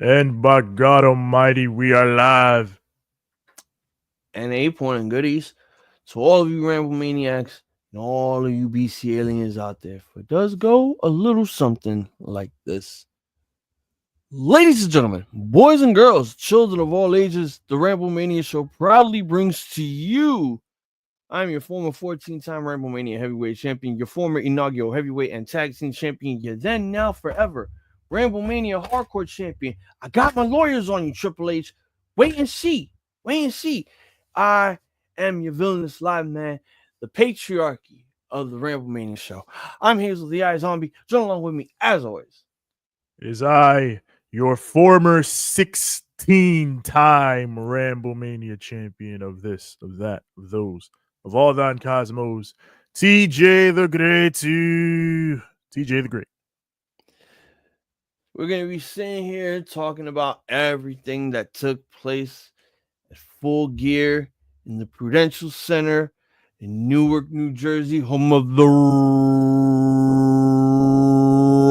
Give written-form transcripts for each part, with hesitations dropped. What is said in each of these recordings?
And by God Almighty, we are live. And A-Point and goodies to all of you Ramble Maniacs and all of you BC aliens out there. For it does go a little something like this. Ladies and gentlemen, boys and girls, children of all ages, the Ramble Mania show proudly brings to you. I'm your former 14-time Ramble Mania heavyweight champion, your former inaugural heavyweight and tag team champion, your then, now, forever Ramble Mania hardcore champion. I got my lawyers on you, Triple H. Wait and see. Wait and see. I am your villainous live man, the patriarchy of the Ramble Mania show. I'm Hazel, the iZombie. Join along with me, as always, Is I, your former 16-time Ramblemania champion of this, of that, of those, of all thine cosmos, TJ the Great. TJ the Great. we're going to be sitting here talking about everything that took place at Full Gear in the Prudential Center in Newark, New Jersey, home of the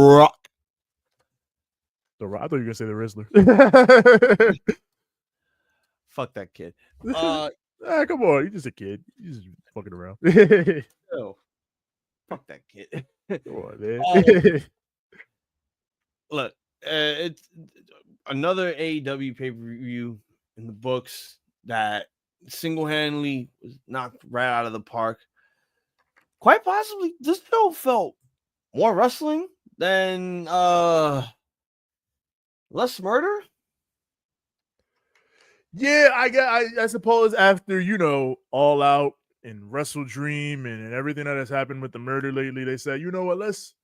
Rock. I thought you were going to say the Rizzler. Fuck that kid. Come on. You're just a kid. You're just fucking around. Oh, fuck that kid. Come on, man. Look, it's another AEW pay-per-view in the books that single-handedly was knocked right out of the park. Quite possibly, this show felt more wrestling than less murder. Yeah, I suppose after, All Out and Wrestle Dream and everything that has happened with the murder lately, they said, you know what, let's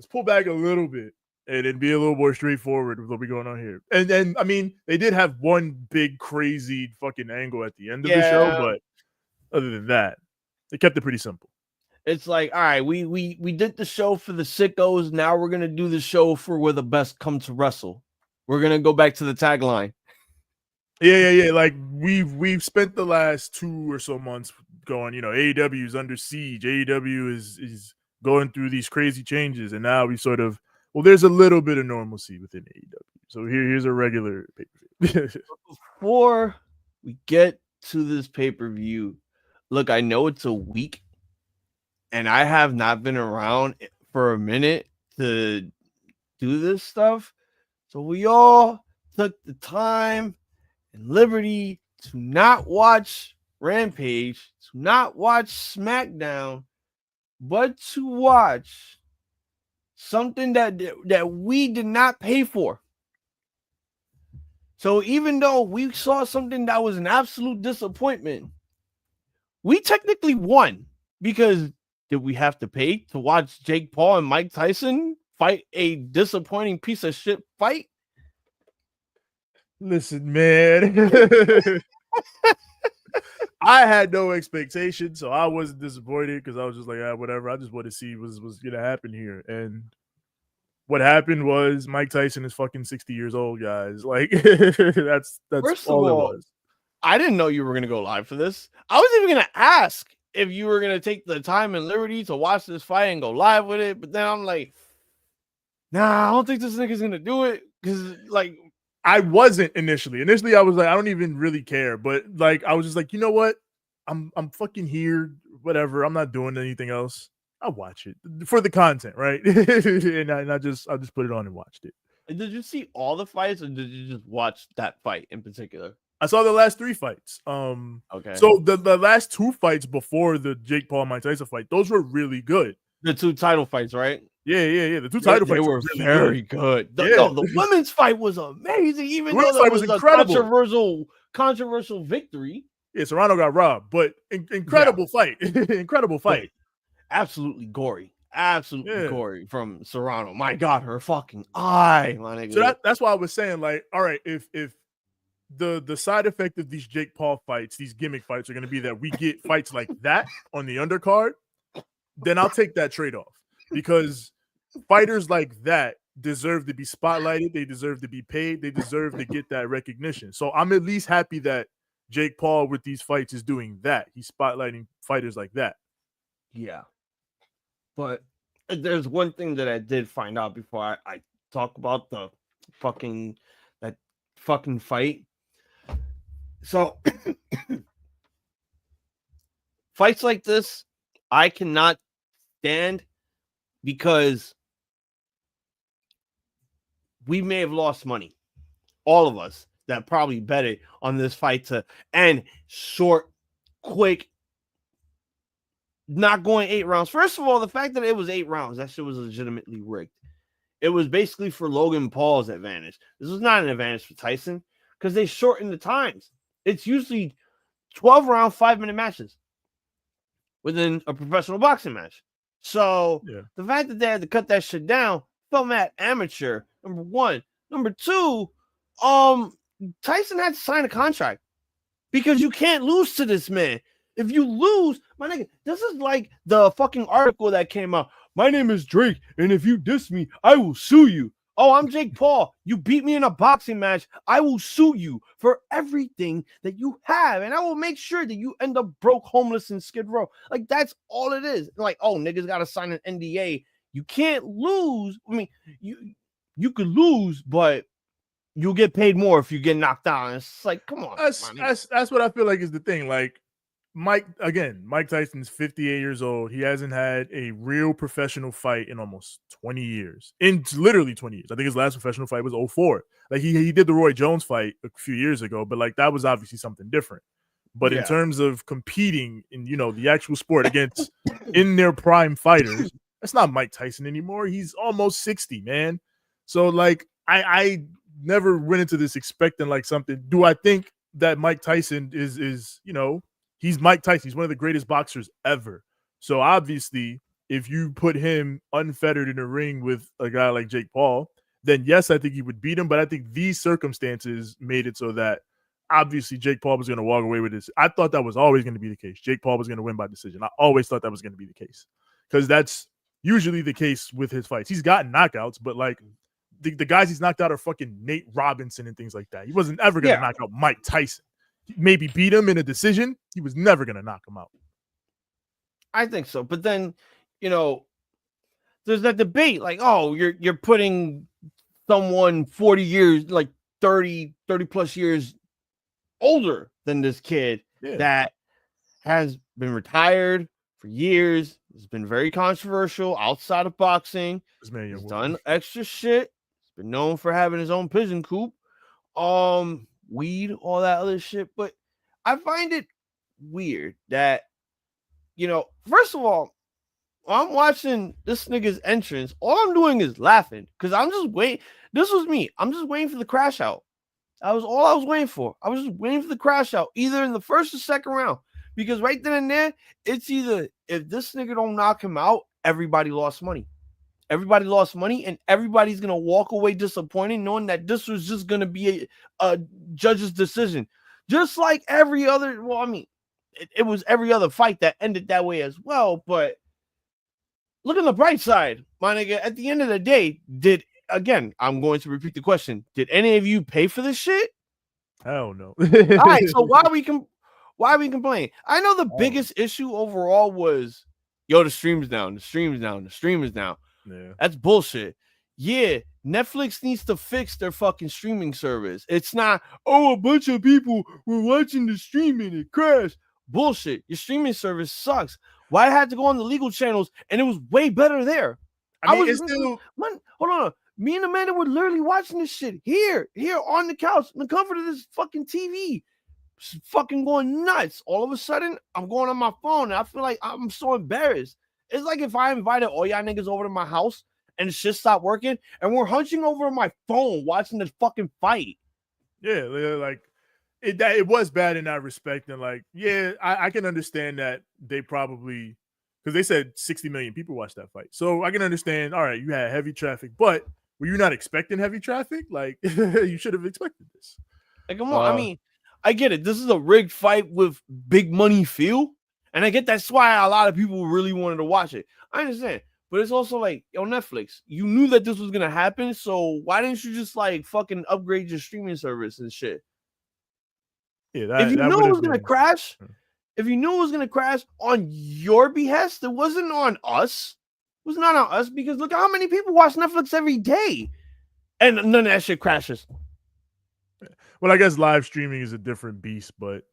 pull back a little bit and then be a little more straightforward with what's going on here. And I mean, they did have one big crazy fucking angle at the end of the show, but other than that, they kept it pretty simple. It's like, all right, we did the show for the sickos. Now we're gonna do the show for where the best come to wrestle. We're gonna go back to the tagline. Yeah. Like we've spent the last 2 or so months going, AEW is under siege. AEW is going through these crazy changes, and now we sort of, there's a little bit of normalcy within AEW. So here's a regular pay-per-view. Before we get to this pay-per-view, look, I know it's a week, and I have not been around for a minute to do this stuff. So we all took the time and liberty to not watch Rampage, to not watch SmackDown, but to watch something that we did not pay for. So even though we saw something that was an absolute disappointment, we technically won, because did we have to pay to watch Jake Paul and Mike Tyson fight a disappointing piece of shit fight? Listen, man. I had no expectation, so I wasn't disappointed, because I was just like, whatever. I just want to see what's going to happen here. And what happened was Mike Tyson is fucking 60 years old, guys. Like, that's First all of all, it was. I didn't know you were going to go live for this. I was even going to ask if you were going to take the time and liberty to watch this fight and go live with it. But then I'm like, nah, I don't think this nigga's going to do it. Because, like, I wasn't initially. Initially, I was like, I don't even really care. But, like, I was just like, you know what? I'm fucking here. Whatever. I'm not doing anything else. I'll watch it for the content, right? and I just put it on and watched it. Did you see all the fights, or did you just watch that fight in particular? I saw the last 3 fights. Okay. So the last 2 fights before the Jake Paul Mike Tyson fight, those were really good. The 2 title fights, right? Yeah. The 2 title fights were really very good. The women's fight was amazing, even though that was a controversial victory. Yeah, Serrano got robbed, but incredible fight. Incredible fight. Absolutely gory. Absolutely gory from Serrano. My God, her fucking eye, my nigga. So that's why I was saying, like, all right, if the side effect of these Jake Paul fights, these gimmick fights, are going to be that we get fights like that on the undercard, then I'll take that trade-off, because fighters like that deserve to be spotlighted. They deserve to be paid. They deserve to get that recognition. So I'm at least happy that Jake Paul with these fights is doing that. He's spotlighting fighters like that. Yeah. But there's one thing that I did find out before I talk about the fucking that fucking fight. So fights like this, I cannot stand because we may have lost money. All of us that probably betted on this fight to end short, quick, not going 8 rounds. First of all, the fact that it was 8 rounds, that shit was legitimately rigged. It was basically for Logan Paul's advantage. This was not an advantage for Tyson because they shortened the times. It's usually 12-round, 5-minute matches within a professional boxing match. So the fact that they had to cut that shit down felt mad amateur, number one. Number two, Tyson had to sign a contract because you can't lose to this man. If you lose, my nigga, this is like the fucking article that came out. My name is Drake, and if you diss me, I will sue you. Oh, I'm Jake Paul. You beat me in a boxing match. I will sue you for everything that you have, and I will make sure that you end up broke, homeless, in Skid Row. Like, that's all it is. Like, oh, niggas got to sign an NDA. You can't lose. I mean, you could lose, but you'll get paid more if you get knocked out. And it's like, come on. That's what I feel like is the thing. Like, Mike Tyson's 58 years old. He hasn't had a real professional fight in almost 20 years. In literally 20 years. I think his last professional fight was 2004. Like, he did the Roy Jones fight a few years ago, but like that was obviously something different. But in terms of competing in, the actual sport against in their prime fighters, that's not Mike Tyson anymore. He's almost 60, man. So like I never went into this expecting like something. Do I think that Mike Tyson is he's Mike Tyson. He's one of the greatest boxers ever. So obviously, if you put him unfettered in a ring with a guy like Jake Paul, then yes, I think he would beat him. But I think these circumstances made it so that obviously Jake Paul was going to walk away with this. I thought that was always going to be the case. Jake Paul was going to win by decision. I always thought that was going to be the case because that's usually the case with his fights. He's gotten knockouts, but like the guys he's knocked out are fucking Nate Robinson and things like that. He wasn't ever going to knock out Mike Tyson. Maybe beat him in a decision. He was never going to knock him out. I think so. But then, there's that debate like, oh, you're putting someone 40 years, like 30 plus years older than this kid that has been retired for years. It's been very controversial outside of boxing. He's done extra shit. He's been known for having his own pigeon coop. Weed, all that other shit. But I find it weird that, first of all, I'm watching this nigga's entrance. All I'm doing is laughing because I'm just waiting. This was me. I'm just waiting for the crash out. That was all I was waiting for. I was just waiting for the crash out, either in the first or second round. Because right then and there, it's either if this nigga don't knock him out, everybody lost money. Everybody lost money, and everybody's going to walk away disappointed knowing that this was just going to be a judge's decision. Just like every other, well, I mean, it was every other fight that ended that way as well. But look on the bright side, my nigga. At the end of the day, I'm going to repeat the question. Did any of you pay for this shit? Hell no. All right, so why are we complaining? I know the biggest issue overall was, the stream is down. Yeah. That's bullshit. Yeah, Netflix needs to fix their fucking streaming service. It's not, a bunch of people were watching the stream and it crashed. Bullshit. Your streaming service sucks. Why I had to go on the legal channels and it was way better there? Hold on. Me and Amanda were literally watching this shit here on the couch in the comfort of this fucking TV. Just fucking going nuts. All of a sudden, I'm going on my phone and I feel like I'm so embarrassed. It's like if I invited all y'all niggas over to my house and shit stopped working and we're hunching over my phone watching this fucking fight. Yeah, like it was bad in that respect. And like, I can understand that they probably, because they said 60 million people watched that fight. So I can understand, all right, you had heavy traffic, but were you not expecting heavy traffic? Like, you should have expected this. Like, come on. I mean, I get it. This is a rigged fight with big money feel. And I get that's why a lot of people really wanted to watch it. I understand. But it's also like, Netflix, you knew that this was going to happen. So why didn't you just like fucking upgrade your streaming service and shit? Yeah, if you knew it was going to crash, on your behest, it wasn't on us. It was not on us because look at how many people watch Netflix every day. And none of that shit crashes. Well, I guess live streaming is a different beast, but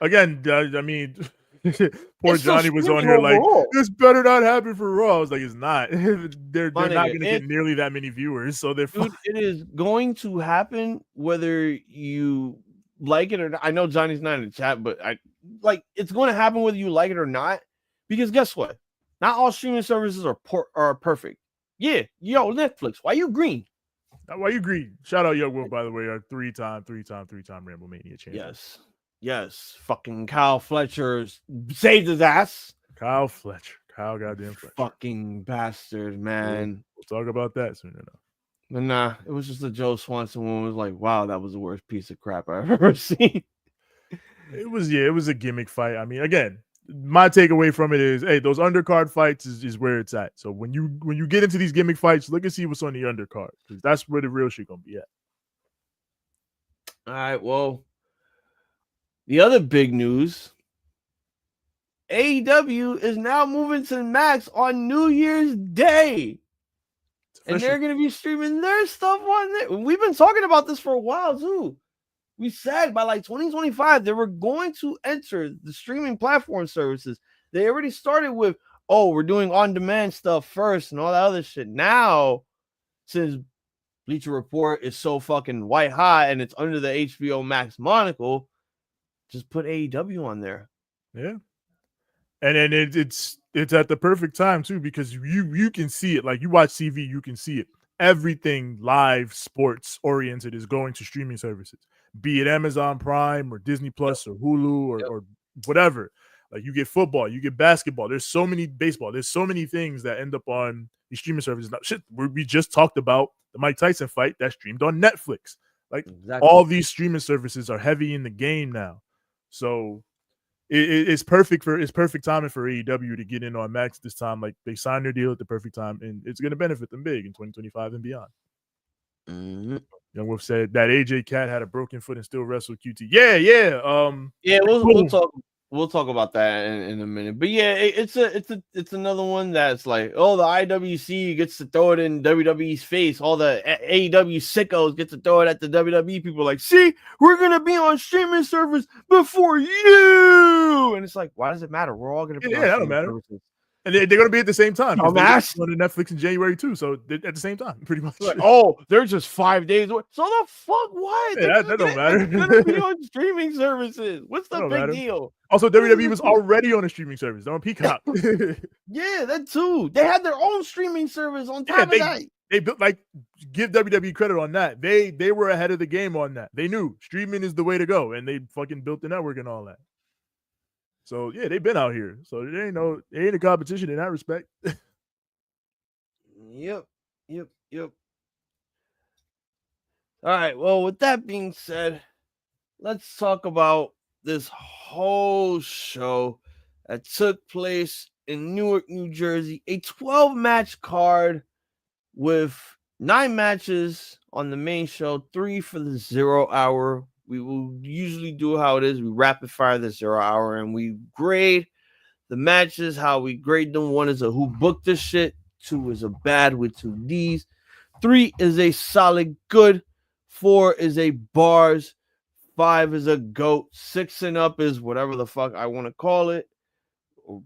again, I mean, poor It's still Johnny was on streaming here like, overall. this better not happen for Raw. I was like, it's not. they're My not nigga, going to get nearly that many viewers, so they're fine. dude, it is going to happen whether you like it or not. I know Johnny's not in the chat, but it's going to happen whether you like it or not. Because guess what? Not all streaming services are perfect. Yeah, yo, Netflix, why you green? Why you green? Shout out Young Wolf, by the way, our three-time Ramblemania champion. Yes. Fucking Kyle Fletcher saved his ass. Kyle goddamn Fletcher. Fucking bastard, man. We'll talk about that soon enough. But nah, it was just the Joe Swanson one. Was like, wow, that was the worst piece of crap I've ever seen. It was a gimmick fight. I mean, again, my takeaway from it is, hey, those undercard fights is where it's at. So when you get into these gimmick fights, look and see what's on the undercard, because that's where the real shit gonna be at. All right, well, the other big news, AEW is now moving to Max on New Year's Day. And they're going to be streaming their stuff on there. We've been talking about this for a while, too. We said by like 2025, they were going to enter the streaming platform services. They already started with, we're doing on-demand stuff first and all that other shit. Now, since Bleacher Report is so fucking white hot and it's under the HBO Max monocle, just put AEW on there. Yeah. And then it's at the perfect time, too, because you can see it. Like, you watch TV, you can see it. Everything live sports oriented is going to streaming services, be it Amazon Prime or Disney Plus or Hulu or whatever. Like, you get football, you get basketball. There's so many baseball. There's so many things that end up on these streaming services. Now, shit, we just talked about the Mike Tyson fight that streamed on Netflix. Like, all these streaming services are heavy in the game now. So it's perfect timing for AEW to get in on Max this time. Like, they signed their deal at the perfect time, and it's going to benefit them big in 2025 and beyond. Mm-hmm. Young Wolf said that AJ Cat had a broken foot and still wrestled QT. Yeah. We'll talk about that in a minute. But yeah, it's another one that's like, the IWC gets to throw it in WWE's face. All the AEW sickos get to throw it at the WWE people. Like, see, we're gonna be on streaming service before you. And it's like, why does it matter? We're all gonna be on that don't matter. Services. And they're going to be at the same time. They're on Netflix in January too, so at the same time, pretty much. Like, they're just 5 days away. So the fuck, what? Yeah, that don't matter. They're going to be on streaming services. What's the big deal? Also, WWE was already on a streaming service. They're on Peacock. Yeah, that too. They had their own streaming service on top of that. They built, like, give WWE credit on that. They were ahead of the game on that. They knew streaming is the way to go, and they fucking built the network and all that. So yeah, they've been out here. So they ain't a competition in that respect. Yep. All right. Well, with that being said, let's talk about this whole show that took place in Newark, New Jersey. A 12-match card with 9 matches on the main show, 3 for the 0 hour. We will usually do how it is. We rapid fire the 0 hour and we grade the matches, how we grade them. 1 is a who booked this shit. 2 is a bad with 2 Ds. 3 is a solid good. 4 is a bars. 5 is a goat. 6 and up is whatever the fuck I want to call it. Or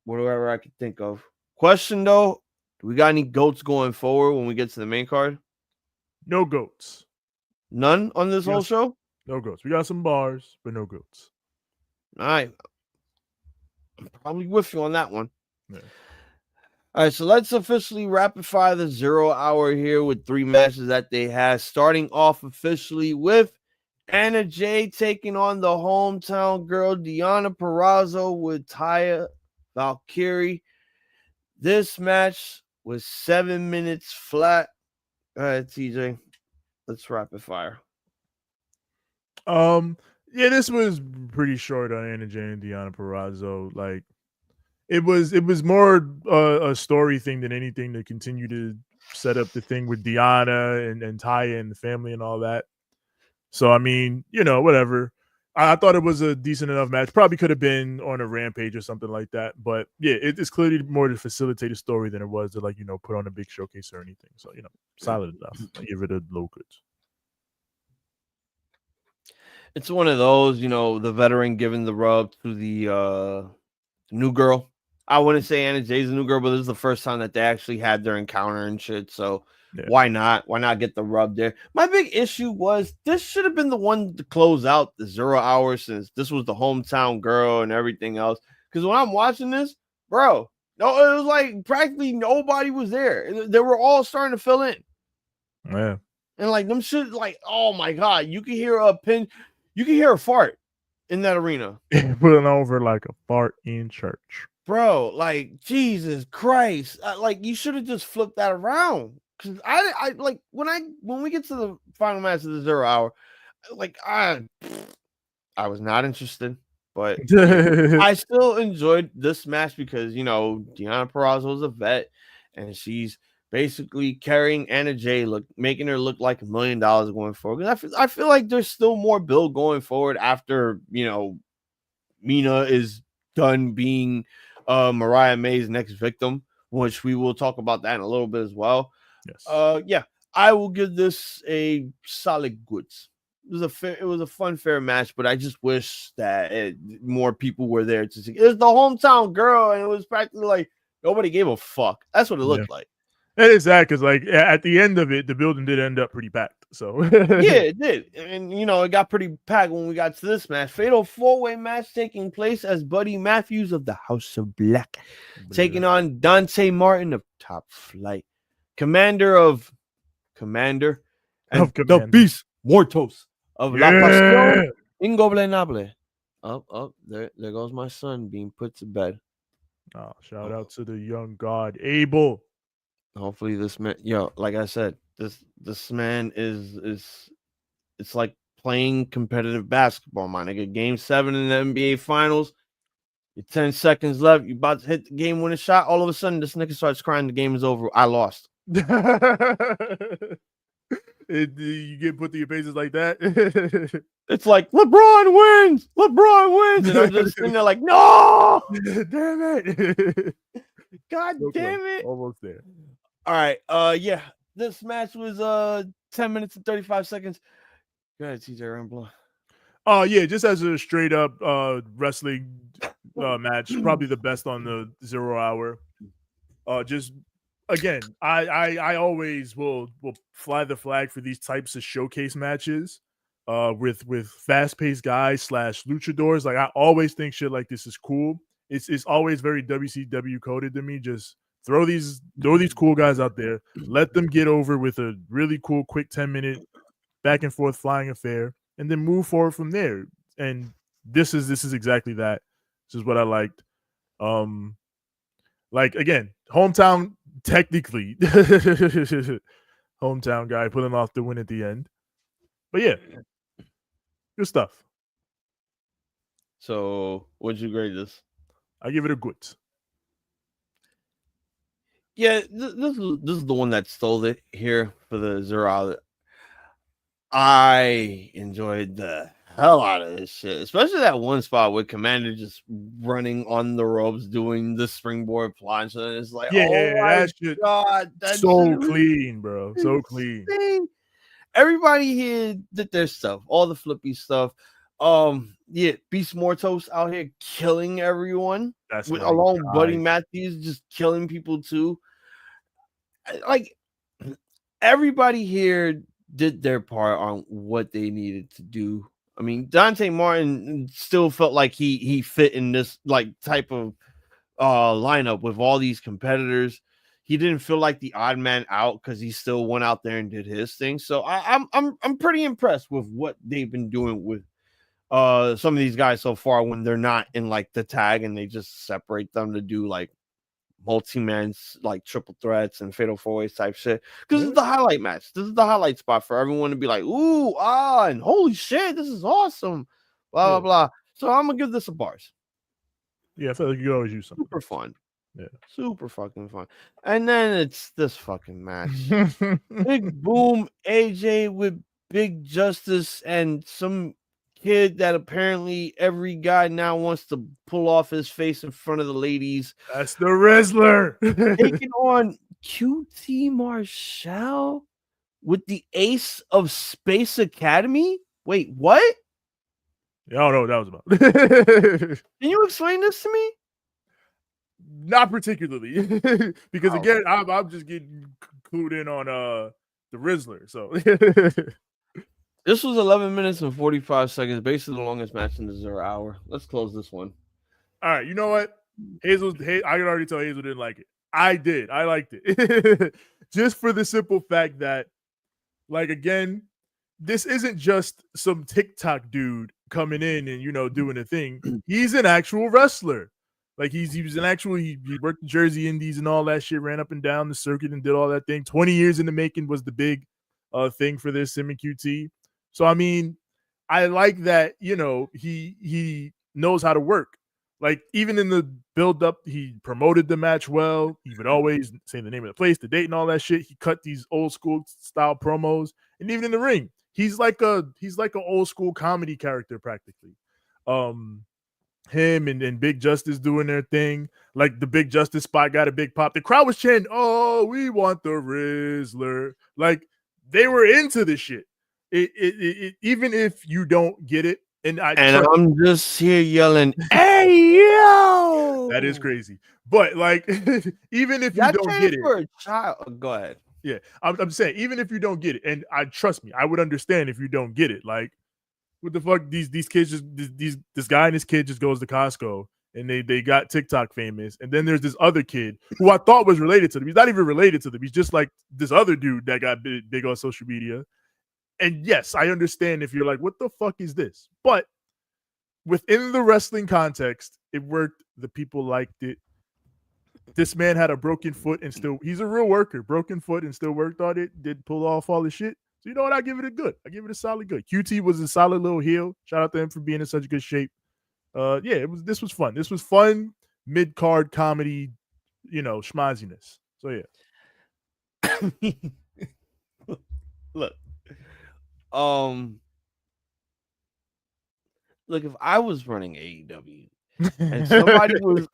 whatever I can think of. Question though, do we got any goats going forward when we get to the main card? No goats. None on this whole show? No goats. We got some bars, but no goats. All right. I'm probably with you on that one. Yeah. All right, so let's officially rapid fire the 0 hour here with 3 matches that they had. Starting off officially with Anna Jay taking on the hometown girl, Deonna Purrazzo, with Taya Valkyrie. This match was 7 minutes flat. All right, TJ. Let's rapid fire. Yeah, this was pretty short on Anna Jay and Deonna Purrazzo. Like, it was more a story thing than anything to continue to set up the thing with Deonna and Taya and the family and all that. So I mean, whatever. I thought it was a decent enough match. Probably could have been on a Rampage or something like that. But yeah, it's clearly more to facilitate a story than it was to, like, put on a big showcase or anything. So, solid enough. I give it a low goods. It's one of those, the veteran giving the rub to the new girl. I wouldn't say Anna Jay's a new girl, but this is the first time that they actually had their encounter and shit. So Yeah. why not? Why not get the rub there? My big issue was this should have been the one to close out the 0 hour, since this was the hometown girl and everything else. Because when I'm watching this, bro, no, it was like practically nobody was there. They were all starting to fill in. Yeah. And like them shit, like, oh my god, you can hear a pin, you can hear a fart in that arena. Putting over like a fart in church. Bro, like, Jesus Christ. Like, you should have just flipped that around. Cause I like when we get to the final match of the 0 hour, like I was not interested, but I still enjoyed this match because Deonna Purrazzo is a vet and she's basically carrying Anna Jay, making her look like $1 million going forward. I feel like there's still more build going forward after Mina is done being Mariah May's next victim, which we will talk about that in a little bit as well. Yes. Yeah, I will give this a solid goods. It was a fun, fair match, but I just wish that more people were there to see. It's the hometown girl, and it was practically like nobody gave a fuck. That's what it looked like. It is that because, like, at the end of it, the building did end up pretty packed. So yeah, it did, and it got pretty packed when we got to this match. Fatal 4-way match taking place as Buddy Matthews of the House of Black taking on Dante Martin of Top Flight, Commander and the Beast Mortos of La Pasión Ingobernable. Oh, there goes my son being put to bed. Oh, shout out to the young god Abel. Hopefully this man, like I said, this man is it's like playing competitive basketball, my nigga. Game 7 in the NBA Finals. You're 10 seconds left. You about to hit the game-winning shot. All of a sudden, this nigga starts crying. The game is over. I lost. You get put to your faces like that. It's like LeBron wins. And I'm just sitting there like, no, damn it. God damn it. Almost there. All right. Yeah. This match was 10 minutes and 35 seconds. Go ahead, TJ Rambler. Oh, yeah, just as a straight up wrestling match, probably the best on the 0 hour. Just again, I always will fly the flag for these types of showcase matches with fast-paced guys / luchadors. Like, I always think shit like this is cool. It's always very WCW coded to me. Just throw these cool guys out there, let them get over with a really cool quick 10-minute back and forth flying affair, and then move forward from there. And this is exactly that. This is what I liked. Like, again, hometown technically hometown guy pulling off the win at the end. But yeah, good stuff. So what'd you grade this? I give it a good. Yeah, this is the one that stole it here for the 0 hour. I enjoyed the hell out of this shit, especially that one spot with Commander just running on the ropes doing the springboard plunge. And it's like, yeah, oh my that shit, god, that's so clean, bro, so clean. Everybody here did their stuff, all the flippy stuff. Yeah, Beast Mortos out here killing everyone. That's along Buddy Matthews just killing people too. Like, everybody here did their part on what they needed to do. I mean, Dante Martin still felt like he fit in this like type of lineup with all these competitors. He didn't feel like the odd man out because he still went out there and did his thing. So I'm pretty impressed with what they've been doing with some of these guys so far when they're not in like the tag and they just separate them to do like multi-mans, like triple threats and fatal 4-ways type shit. Because this is the highlight match. This is the highlight spot for everyone to be like, ooh, and holy shit, this is awesome. Blah, blah, blah. So I'm going to give this a bars. Yeah, I feel like you always use something. Super fun. Yeah. Super fucking fun. And then it's this fucking match. Big Boom, AJ with Big Justice and some kid that apparently every guy now wants to pull off his face in front of the ladies. That's the wrestler. Taking on QT Marshall with the Ace of Space Academy. Wait, what? I don't know what that was about. Can you explain this to me? Not particularly, because Oh. again, I'm just getting clued in on the Rizzler. So This was 11 minutes and 45 seconds, basically the longest match in the 0 hour. Let's close this one. all right, you know what? I can already tell Hazel didn't like it. I did. I liked it. Just for the simple fact that, like, again, this isn't just some TikTok dude coming in and, you know, doing a thing. He's an actual wrestler. Like, he was an actual, he worked the Jersey Indies and all that shit, ran up and down the circuit and did all that thing. 20 years in the making was the big thing for this, him and QT. So, I mean, I like that, you know, he knows how to work. Like, even in the build up, he promoted the match well. He would always say the name of the place, the date, and all that shit. He cut these old school style promos, and even in the ring, he's like an old school comedy character practically. Him and Big Justice doing their thing. Like, the Big Justice spot got a big pop. The crowd was chanting, "Oh, we want the Rizzler!" Like, they were into the shit. It even if you don't get it, and I'm just here yelling, "Hey yo!" That is crazy. But like, even if you don't get it, for a child. Go ahead. Yeah, I'm saying, even if you don't get it, and trust me, I would understand if you don't get it. Like, what the fuck? These kids just this guy and his kid just goes to Costco and they got TikTok famous, and then there's this other kid who I thought was related to them. He's not even related to them. He's just like this other dude that got big on social media. And yes, I understand if you're like, what the fuck is this? But within the wrestling context, it worked. The people liked it. This man had a broken foot and still, he's a real worker, broken foot and still worked on it, did pull off all the shit. So, you know what? I give it a good. I give it a solid good. QT was a solid little heel. Shout out to him for being in such good shape. Yeah, this was fun. This was fun, mid-card comedy, you know, schmaziness. So, yeah. Look, look, if I was running AEW and somebody was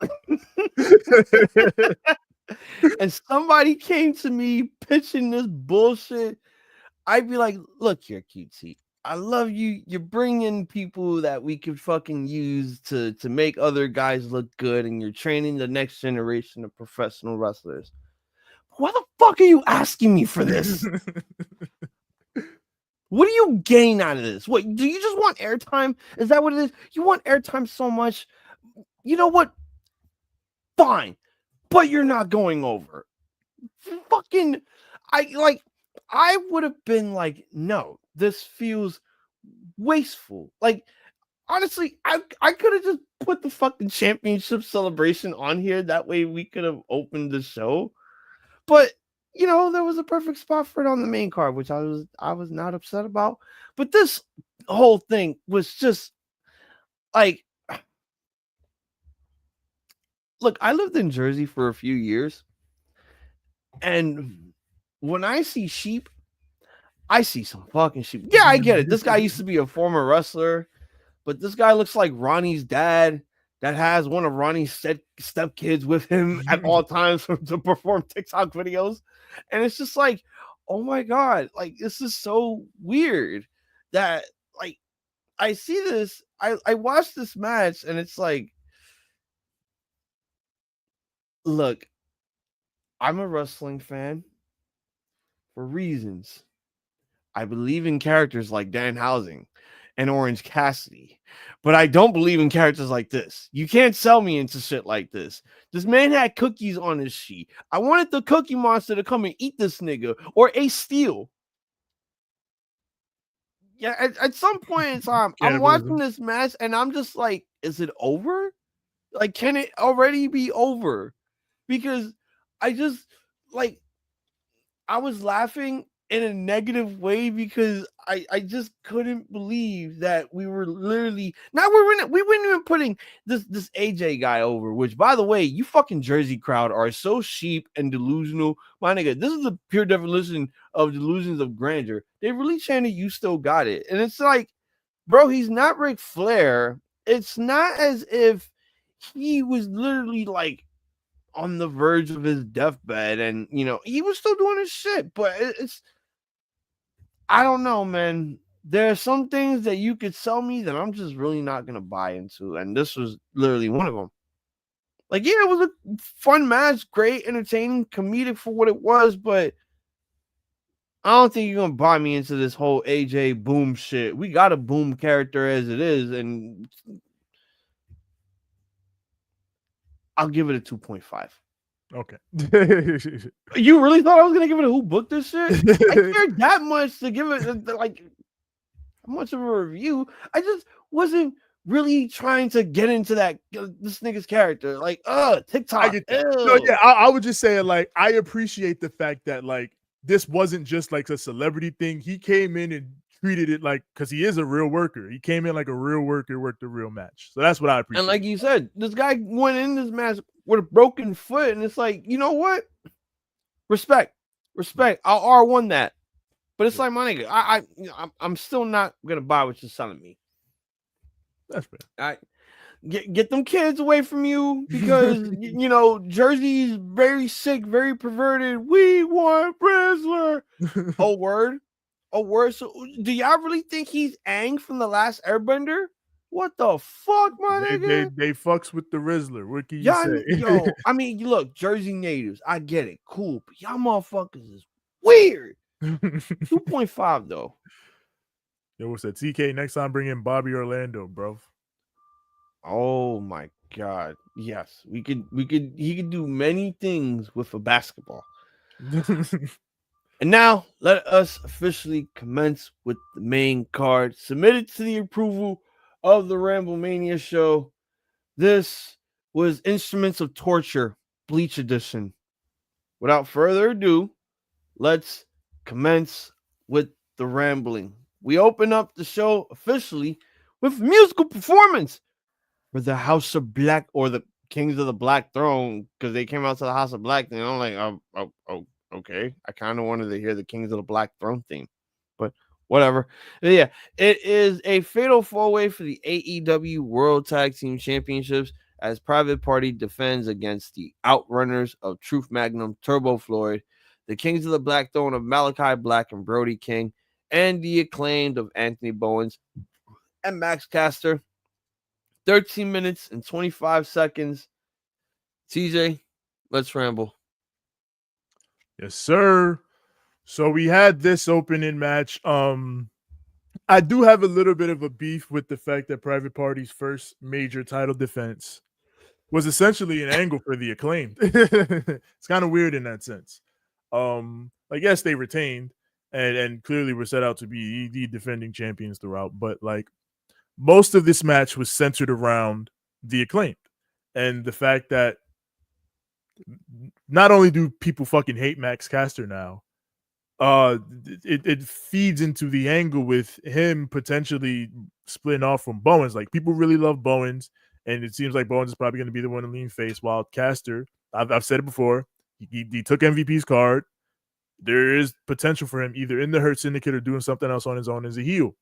and somebody came to me pitching this bullshit, I'd be like, look here, QT, I love you. You're bringing people that we could fucking use to make other guys look good, and you're training the next generation of professional wrestlers. Why the fuck are you asking me for this? What do you gain out of this? What, do you just want airtime? Is that what it is? You want airtime so much? You know what? Fine, but you're not going over. Fucking, I would have been like, no, this feels wasteful. Like, honestly, I could have just put the fucking championship celebration on here. That way we could have opened the show. But you know, there was a perfect spot for it on the main card, which I was not upset about. But this whole thing was just like, look, I lived in Jersey for a few years, and when I see sheep, I see some fucking sheep. Yeah, I get it. This guy used to be a former wrestler, but this guy looks like Ronnie's dad that has one of Ronnie's stepkids with him at all times to perform TikTok videos. And it's just like, oh my God, like, this is so weird that, like, I see this, I watch this match, and it's like, look, I'm a wrestling fan for reasons. I believe in characters like Dan Housing and Orange Cassidy, but I don't believe in characters like this. You can't sell me into shit like this. This man had cookies on his sheet. I wanted the Cookie Monster to come and eat this nigga, or Ace Steel. Yeah, at some point in time, I'm watching this match and I'm just like, is it over? Like, can it already be over? Because I just, like, I was laughing in a negative way because I just couldn't believe that we were literally, now we weren't even putting this AJ guy over, which, by the way, you fucking Jersey crowd are so sheep and delusional. My nigga, this is the pure definition of delusions of grandeur. They really chanted "You Still Got It," and it's like, bro, he's not Ric Flair. It's not as if he was literally like on the verge of his deathbed, and you know, he was still doing his shit, but it's, I don't know, man. there are some things that you could sell me that I'm just really not gonna buy into, and this was literally one of them. Like, yeah, it was a fun match, great, entertaining, comedic for what it was, but I don't think you're gonna buy me into this whole AJ Boom shit. We got a Boom character as it is, and I'll give it a 2.5. Okay. You really thought I was gonna give it a who booked this shit? I cared that much to give it like much of a review. I just wasn't really trying to get into that this nigga's character. Like, TikTok. I get that. No, yeah, I would just say, like, I appreciate the fact that, like, this wasn't just like a celebrity thing. He came in and treated it like, because he is a real worker. He came in like a real worker, worked a real match. So that's what I appreciate. And like you said, this guy went in this match with a broken foot, and it's like, you know what? Respect. I'll R1 that. But it's like, my nigga, I'm still not gonna buy what you're selling me. That's fair. Get them kids away from you, because you know Jersey's very sick, very perverted. We want wrestler. Oh word. So do y'all really think he's Aang from the last Airbender? What the fuck, my nigga? They fucks with the Rizzler. What can you say? Yo, I mean, look, Jersey natives, I get it, cool, but y'all motherfuckers is weird. 2.5 though. Yo, what's that? TK, next time bring in Bobby Orlando, bro. Oh my god. Yes. He could do many things with a basketball. And now let us officially commence with the main card, submitted to the approval of the Ramblemania show. This was Instruments of Torture, Bleach Edition. Without further ado, let's commence with the rambling. We open up the show officially with musical performance for the House of Black, or the Kings of the Black Throne, because they came out to the House of Black, and I'm like, okay. I kind of wanted to hear the Kings of the Black Throne theme, but whatever. Yeah, it is a fatal four-way for the AEW World Tag Team Championships, as Private Party defends against the Outrunners of Truth Magnum, Turbo Floyd, the Kings of the Black Throne of Malachi Black and Brody King, and the Acclaimed of Anthony Bowens and Max Caster. 13 minutes and 25 seconds. TJ, let's ramble. Yes, sir. So we had this opening match. I do have a little bit of a beef with the fact that Private Party's first major title defense was essentially an angle for the Acclaimed. It's kind of weird in that sense. Like, yes, they retained and clearly were set out to be the defending champions throughout, but like, most of this match was centered around the Acclaimed and the fact that not only do people fucking hate Max Caster now, it feeds into the angle with him potentially splitting off from Bowens. Like, people really love Bowens, and it seems like Bowens is probably going to be the one to lean face, while Caster, I've said it before, he took MVP's card. There is potential for him either in the Hurt Syndicate or doing something else on his own as a heel.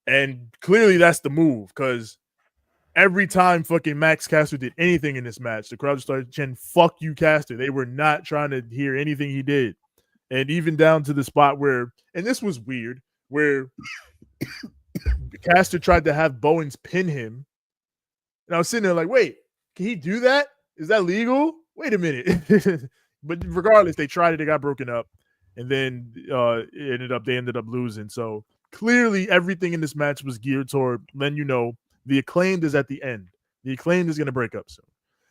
And clearly that's the move, because every time fucking Max Caster did anything in this match, the crowd started chanting, "Fuck you, Caster." They were not trying to hear anything he did. And even down to the spot where, and this was weird, where Caster tried to have Bowens pin him. And I was sitting there like, wait, can he do that? Is that legal? Wait a minute. But regardless, they tried it, it got broken up. And then they ended up losing. So clearly everything in this match was geared toward letting you know the Acclaimed is at the end. The Acclaimed is going to break up soon.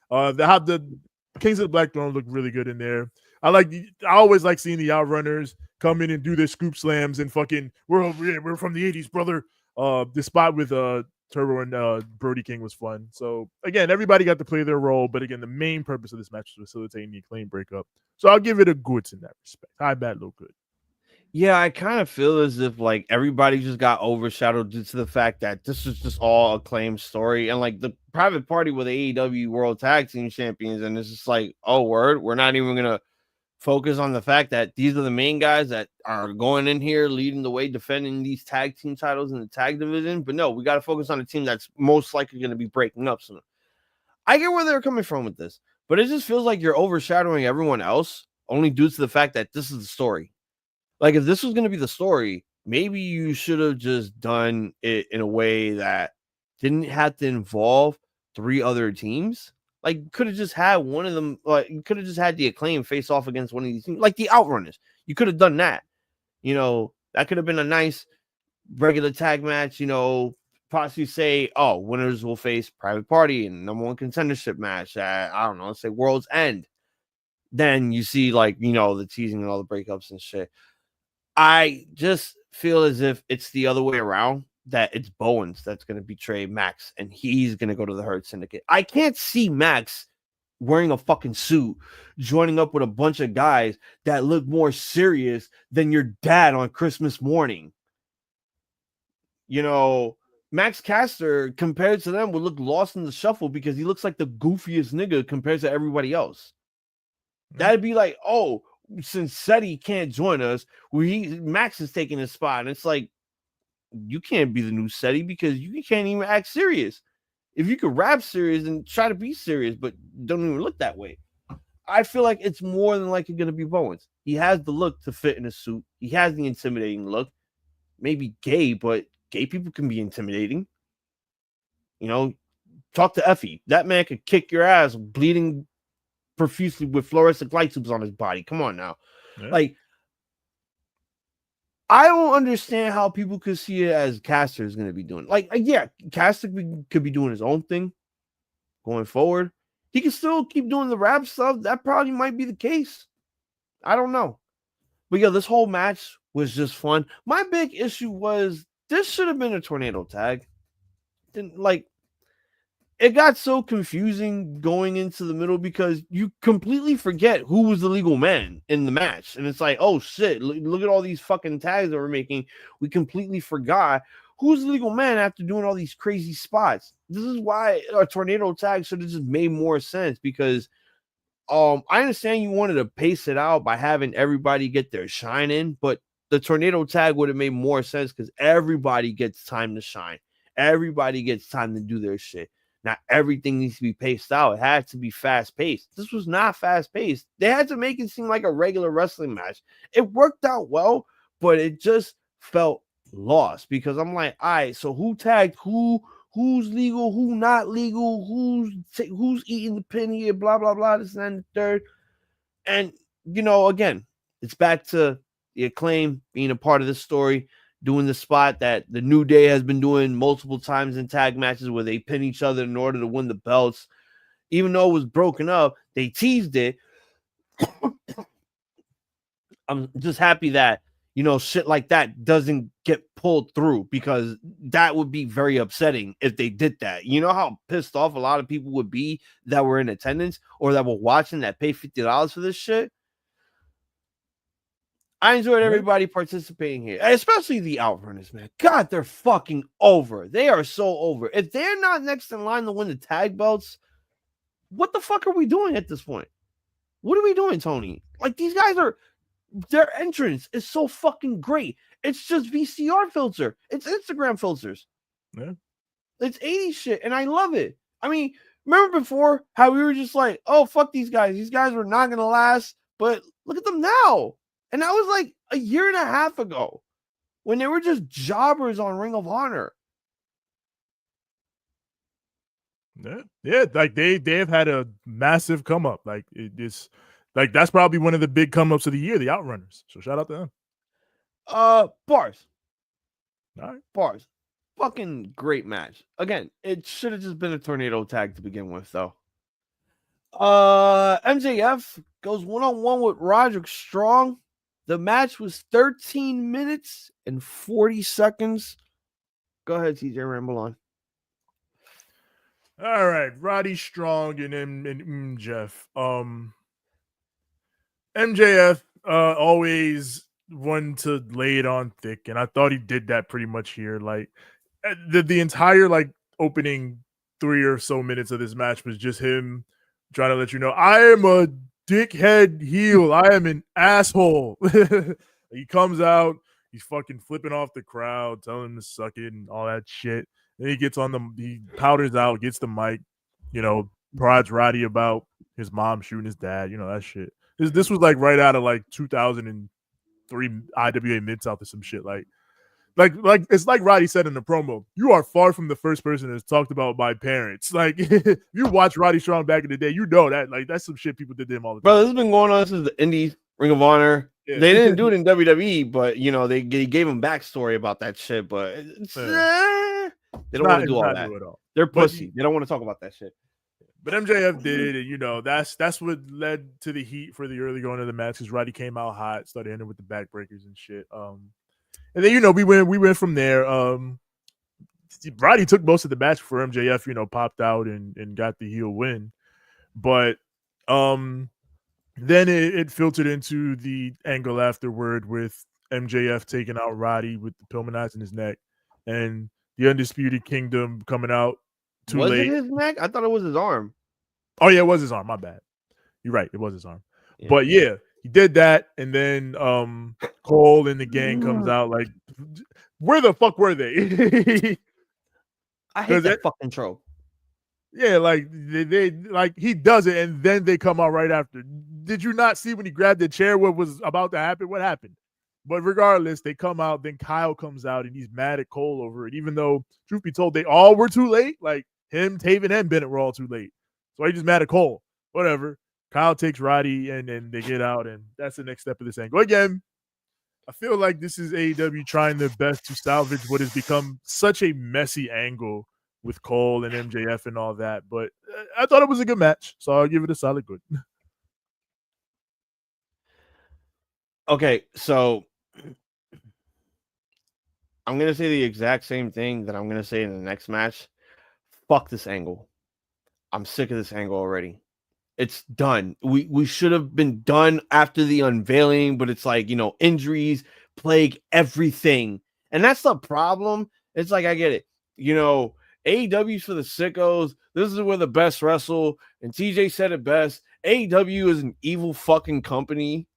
The Kings of the Black Throne look really good in there. I always like seeing the Outrunners come in and do their scoop slams and fucking, we're from the 80s, brother. The spot with Turbo and Brody King was fun. So again, everybody got to play their role, but again, the main purpose of this match was facilitating the Acclaimed breakup. So I'll give it a good in that respect. High, bad, low, good. Yeah, I kind of feel as if like everybody just got overshadowed due to the fact that this was just all Acclaimed story, and like the Private Party with AEW World Tag Team Champions, and it's just like, oh word, we're not even gonna focus on the fact that these are the main guys that are going in here leading the way, defending these tag team titles in the tag division. But no, we got to focus on the team that's most likely going to be breaking up soon. I get where they're coming from with this, but it just feels like you're overshadowing everyone else only due to the fact that this is the story. Like, if this was going to be the story, maybe you should have just done it in a way that didn't have to involve 3 other teams. Like, could have just had one of them. Like, you could have just had the Acclaim face off against one of these teams, like the Outrunners. You could have done that. That could have been a nice regular tag match. Possibly say, oh, winners will face Private Party in number 1 contendership match at, I don't know, let's say World's End. Then you see, the teasing and all the breakups and shit. I just feel as if it's the other way around, that it's Bowens that's going to betray Max and he's going to go to the Hurt Syndicate. I can't see Max wearing a fucking suit, joining up with a bunch of guys that look more serious than your dad on Christmas morning. Max Caster, compared to them, would look lost in the shuffle because he looks like the goofiest nigga compared to everybody else. That'd be like, oh, since Seti can't join us, Max is taking his spot. And it's like, you can't be the new Seti because you can't even act serious. If you could rap serious and try to be serious, but don't even look that way. I feel like it's more than likely going to be Bowens. He has the look to fit in a suit. He has the intimidating look. Maybe gay, but gay people can be intimidating. Talk to Effie. That man could kick your ass bleeding profusely with fluorescent light tubes on his body. Come on now. Yeah. I don't understand how people could see it as Caster is going to be doing. Caster could be doing his own thing going forward. He can still keep doing the rap stuff. That probably might be the case. I don't know. But this whole match was just fun. My big issue was this should have been a tornado tag. It got so confusing going into the middle because you completely forget who was the legal man in the match. And it's like, oh shit, look at all these fucking tags that we're making. We completely forgot who's the legal man after doing all these crazy spots. This is why a tornado tag should have just made more sense because I understand you wanted to pace it out by having everybody get their shine in, but the tornado tag would have made more sense because everybody gets time to shine. Everybody gets time to do their shit. Now, everything needs to be paced out. It had to be fast-paced. This was not fast-paced. They had to make it seem like a regular wrestling match. It worked out well, but it just felt lost because I'm like, all right, so who tagged who? Who's legal? Who not legal? Who's eating the pin here? Blah, blah, blah, this and the third. And, again, it's back to the Acclaim being a part of this story, doing the spot that the New Day has been doing multiple times in tag matches where they pin each other in order to win the belts. Even though it was broken up, they teased it. I'm just happy that, shit like that doesn't get pulled through because that would be very upsetting if they did that. You know how pissed off a lot of people would be that were in attendance or that were watching that pay $50 for this shit? I enjoyed everybody participating here, especially the Outrunners, man. God, they're fucking over. They are so over. If they're not next in line to win the tag belts, what the fuck are we doing at this point? What are we doing, Tony? These guys their entrance is so fucking great. It's just VCR filter. It's Instagram filters. Yeah. It's 80s shit, and I love it. I mean, remember before how we were just like, oh, fuck these guys. These guys were not going to last, but look at them now. And that was like a year and a half ago when they were just jobbers on Ring of Honor. Yeah. They've had a massive come up. That's probably one of the big come ups of the year, the Outrunners. So shout out to them. Bars. All right. Bars. Fucking great match. Again, it should have just been a tornado tag to begin with, though. MJF goes one-on-one with Roderick Strong. The match was 13 minutes and 40 seconds. Go ahead, TJ, ramble on. All right, Roddy Strong and Jeff. MJF always one to lay it on thick, and I thought he did that pretty much here. The entire opening 3 or so minutes of this match was just him trying to let you know I am a dickhead heel. I am an asshole. He comes out, he's fucking flipping off the crowd, telling him to suck it and all that shit. Then he gets he powders out, gets the mic, prods Roddy about his mom shooting his dad, that shit. This was right out of 2003 IWA Mid-South or some shit. Like it's like Roddy said in the promo, you are far from the first person that's talked about by parents. Like you watch Roddy Strong back in the day, you know that like that's some shit people did to him all the time. Bro, this has been going on since the Indies, Ring of Honor. Yeah. They didn't do it in WWE, but you know they gave him backstory about that shit. But they don't want to do all that. They're pussy. They don't want to talk about that shit. But MJF did it, and you know that's what led to the heat for the early going of the match because Roddy came out hot, started ending with the backbreakers and shit. And then you know we went from there. Roddy took most of the match before MJF, you know, popped out and got the heel win. But then it filtered into the angle afterward with MJF taking out Roddy with the Pillman in his neck, and the Undisputed Kingdom coming out too late. Was it his neck? I thought it was his arm. Oh yeah, it was his arm. My bad. You're right. It was his arm. Yeah. But yeah, he did that, and then Cole and the gang comes out. Like, where the fuck were they? I hate that fucking trope. Yeah, like they like he does it, and then they come out right after. Did you not see when he grabbed the chair what was about to happen? What happened? But regardless, they come out. Then Kyle comes out, and he's mad at Cole over it. Even though, truth be told, they all were too late. Like him, Taven, and Bennett were all too late. So he's just mad at Cole. Whatever. Kyle takes Roddy, and they get out, and that's the next step of this angle. Again, I feel like this is AEW trying their best to salvage what has become such a messy angle with Cole and MJF and all that. But I thought it was a good match, so I'll give it a solid good. Okay, so I'm going to say the exact same thing that I'm going to say in the next match. Fuck this angle. I'm sick of this angle already. It's done. We should have been done after the unveiling, but it's like, you know, injuries plague everything. And that's the problem. It's like, I get it. You know, AEW's for the sickos. This is where the best wrestle. And TJ said it best. AEW is an evil fucking company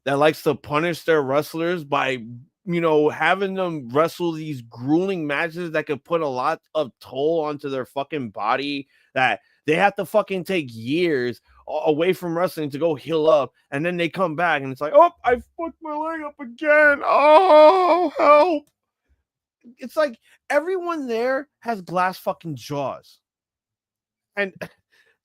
that likes to punish their wrestlers by, you know, having them wrestle these grueling matches that could put a lot of toll onto their fucking body, that they have to fucking take years away from wrestling to go heal up. And then they come back and it's like, oh, I fucked my leg up again. Oh, help. It's like everyone there has glass fucking jaws. And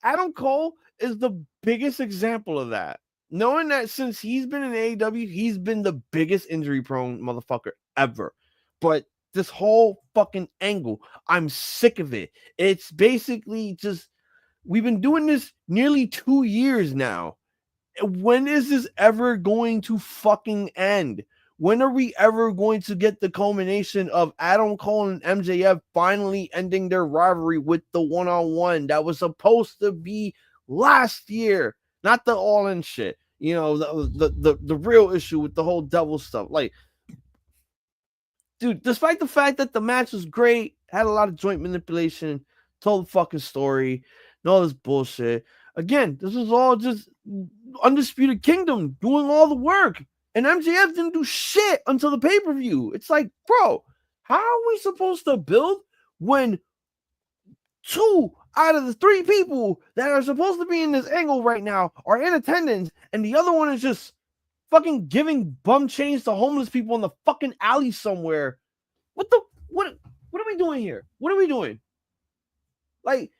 Adam Cole is the biggest example of that. Knowing that since he's been in AEW, he's been the biggest injury-prone motherfucker ever. But this whole fucking angle, I'm sick of it. It's basically just, we've been doing this nearly 2 years now. When is this ever going to fucking end? When are we ever going to get the culmination of Adam Cole and MJF finally ending their rivalry with the one-on-one that was supposed to be last year? Not the all-in shit. You know, the real issue with the whole devil stuff. Like, dude, despite the fact that the match was great, had a lot of joint manipulation, told the fucking story, and all this bullshit. Again, this was all just Undisputed Kingdom doing all the work. And MJF didn't do shit until the pay-per-view. It's like, bro, how are we supposed to build when 2 out of the 3 people that are supposed to be in this angle right now are in attendance, and the other one is just fucking giving bum change to homeless people in the fucking alley somewhere? What are we doing here? What are we doing? Like,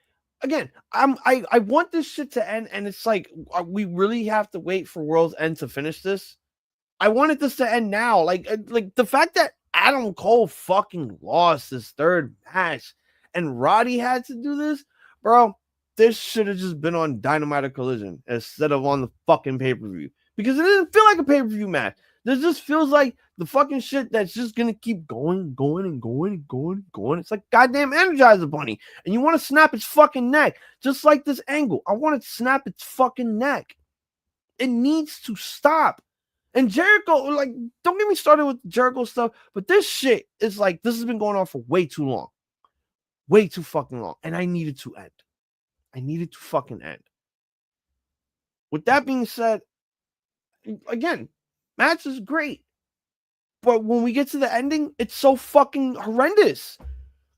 again, I want this shit to end, and it's like, we really have to wait for World's End to finish this? I wanted this to end now. Like the fact that Adam Cole fucking lost his 3rd match and Roddy had to do this, bro, this should have just been on Dynamite or Collision instead of on the fucking pay-per-view, because it doesn't feel like a pay-per-view match. This just feels like the fucking shit that's just gonna keep going. It's like goddamn Energizer Bunny, and you want to snap its fucking neck, just like this angle. I want to snap its fucking neck. It needs to stop. And Jericho, like, don't get me started with Jericho stuff, but this shit is like, this has been going on for way too long. Way too fucking long. And I need it to end. I need it to fucking end. With that being said, again, match is great. But when we get to the ending, it's so fucking horrendous.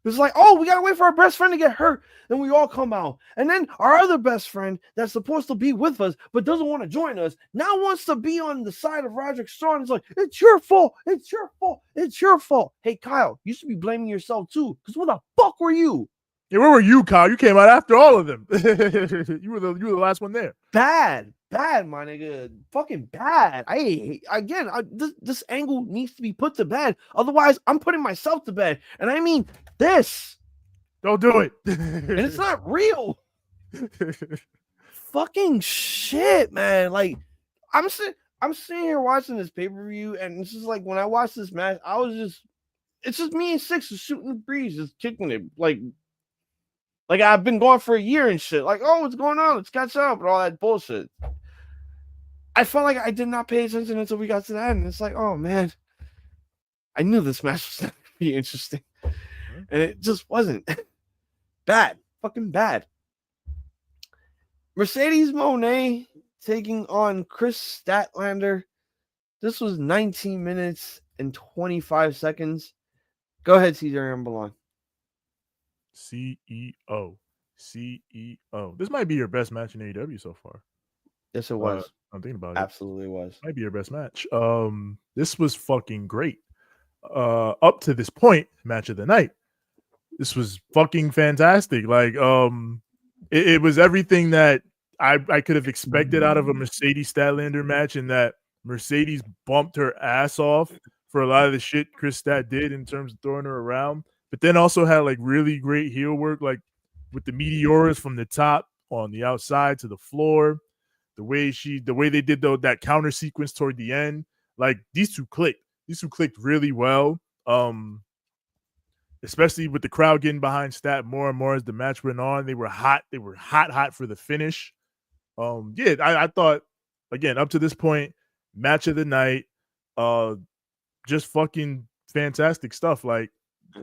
It's like, oh, we gotta wait for our best friend to get hurt, and we all come out. And then our other best friend that's supposed to be with us but doesn't want to join us now wants to be on the side of Roderick Strong. It's like, it's your fault, it's your fault, it's your fault. Hey, Kyle, you should be blaming yourself too, because where the fuck were you? Yeah, where were you, Kyle? You came out after all of them. you were the last one there. Bad, my nigga, fucking bad. This angle needs to be put to bed. Otherwise, I'm putting myself to bed, and I mean this. Don't do it. And it's not real. Fucking shit, man. Like, I'm sitting here watching this pay-per-view, and it's just like when I watched this match, it's just me and Six just shooting the breeze, just kicking it. Like I've been going for a year and shit. Like, oh, what's going on? Let's catch up and all that bullshit. I felt like I did not pay attention until we got to that, and it's like, oh man, I knew this match was not going to be interesting, and it just wasn't. Bad, fucking bad. Mercedes Moné taking on Chris Statlander. This was 19 minutes and 25 seconds. Go ahead, CJ Rambalon. CEO. This might be your best match in AEW so far. Yes, it was. I'm thinking about it. Absolutely was. Might be your best match. This was fucking great. Up to this point, match of the night. This was fucking fantastic. Like, it was everything that I could have expected out of a Mercedes Statlander match, and that Mercedes bumped her ass off for a lot of the shit Chris Stat did in terms of throwing her around, but then also had like really great heel work, like with the meteoras from the top on the outside to the floor, the way they did that counter sequence toward the end. Like, these two clicked really well. Especially with the crowd getting behind Stat more and more as the match went on. They were hot for the finish. I thought, again, up to this point, match of the night, just fucking fantastic stuff. Like,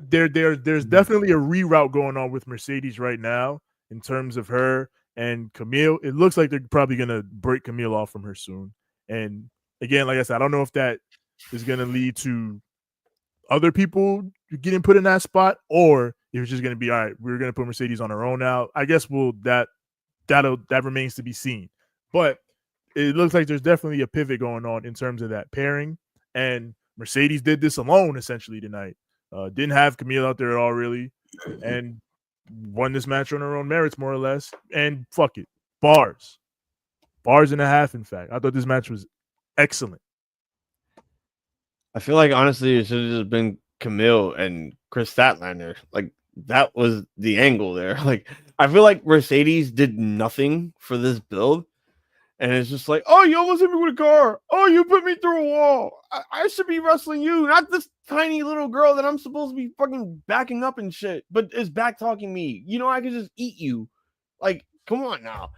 there's definitely a reroute going on with Mercedes right now in terms of her and Camille. It looks like they're probably gonna break Camille off from her soon. And again, like I said, I don't know if that is gonna lead to other people getting put in that spot, or if it's just gonna be, all right, we're gonna put Mercedes on her own now. I guess that remains to be seen. But it looks like there's definitely a pivot going on in terms of that pairing. And Mercedes did this alone essentially tonight. Didn't have Camille out there at all, really, and won this match on her own merits, more or less. And fuck it, bars and a half. In fact, I thought this match was excellent. I feel like, honestly, it should have just been Camille and Chris Statlander. Like, that was the angle there. Like, I feel like Mercedes did nothing for this build. And it's just like, oh, you almost hit me with a car. Oh, you put me through a wall. I should be wrestling you, not this tiny little girl that I'm supposed to be fucking backing up and shit, but is back talking me. You know, I could just eat you. Like, come on now.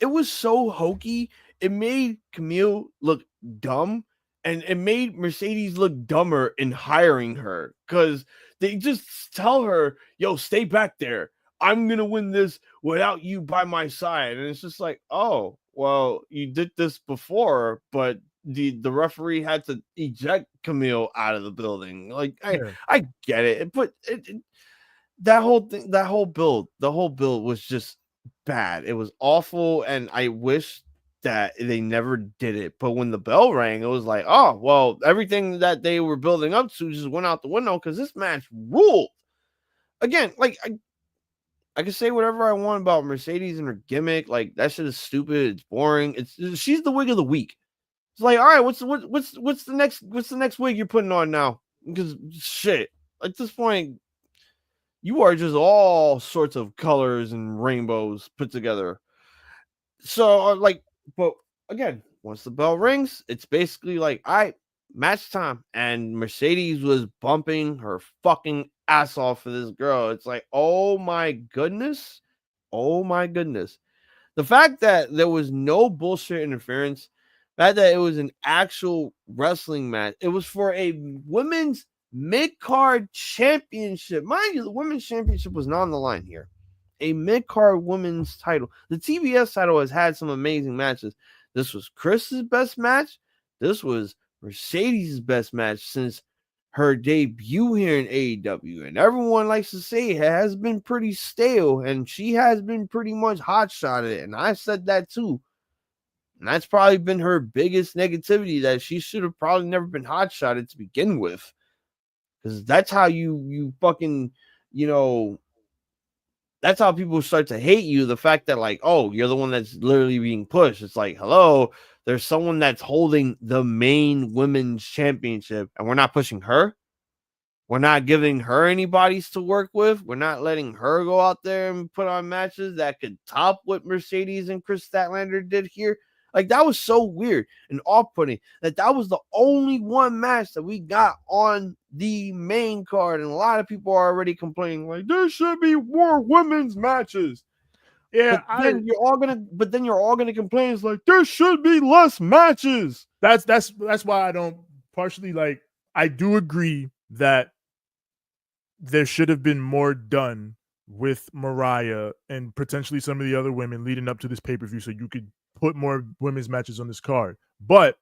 It was so hokey. It made Camille look dumb, and it made Mercedes look dumber in hiring her, because they just tell her, yo, stay back there. I'm going to win this without you by my side. And it's just like, oh, well, you did this before, but the referee had to eject Camille out of the building. Like, I get it. But that whole build was just bad. It was awful. And I wish that they never did it. But when the bell rang, it was like, oh, well, everything that they were building up to just went out the window, because this match ruled. Again, like, I can say whatever I want about Mercedes and her gimmick. Like, that shit is stupid. It's boring. She's the wig of the week. It's like, all right, what's the next wig you're putting on now? Because shit, at this point, you are just all sorts of colors and rainbows put together. So, but again, once the bell rings, it's basically like, all right, match time. And Mercedes was bumping her fucking ass off for this girl. It's like, oh my goodness. The fact that there was no bullshit interference, the fact that it was an actual wrestling match, it was for a women's mid-card championship. Mind you, the women's championship was not on the line here. A mid-card women's title. The TBS title has had some amazing matches. This was Chris's best match. This was Mercedes' best match since her debut here in AEW, and everyone likes to say it has been pretty stale, and she has been pretty much hotshotted, and I said that too. And that's probably been her biggest negativity, that she should have probably never been hotshotted to begin with. Because that's how you fucking, that's how people start to hate you. The fact that, like, oh, you're the one that's literally being pushed. It's like, hello, there's someone that's holding the main women's championship, and we're not pushing her. We're not giving her any bodies to work with. We're not letting her go out there and put on matches that could top what Mercedes and Chris Statlander did here. Like, that was so weird and off-putting that was the only one match that we got on the main card. And a lot of people are already complaining, like, there should be more women's matches. Yeah, but then you're all gonna complain. It's like, there should be less matches. That's why I don't partially, like, I do agree that there should have been more done with Mariah and potentially some of the other women leading up to this pay-per-view, so you could put more women's matches on this card. But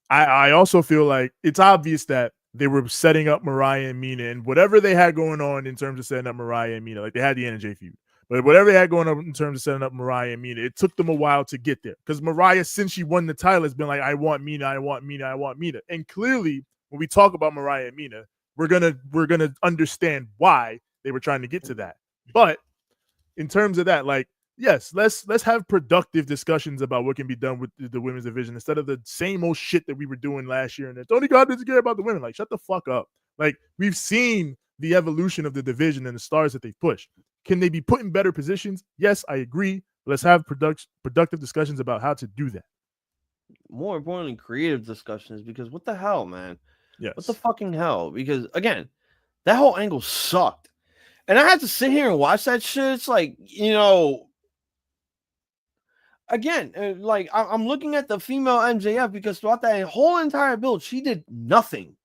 I also feel like it's obvious that they were setting up Mariah and Mina, and whatever they had going on in terms of setting up Mariah and Mina, like they had the NJ feud, but whatever they had going on in terms of setting up Mariah and Mina, it took them a while to get there. Because Mariah, since she won the title, has been like, I want Mina, I want Mina, I want Mina. And clearly, when we talk about Mariah and Mina, we're gonna understand why they were trying to get to that. But in terms of that, like, yes, let's have productive discussions about what can be done with the women's division instead of the same old shit that we were doing last year. And Tony Khan doesn't care about the women. Like, shut the fuck up. Like, we've seen the evolution of the division and the stars that they've pushed. Can they be put in better positions? Yes, I agree. Let's have productive discussions about how to do that. More importantly, creative discussions, because what the hell, man? Yes. What the fucking hell? Because, again, that whole angle sucked. And I had to sit here and watch that shit. It's like, again, like, I'm looking at the female MJF, because throughout that whole entire build, she did nothing.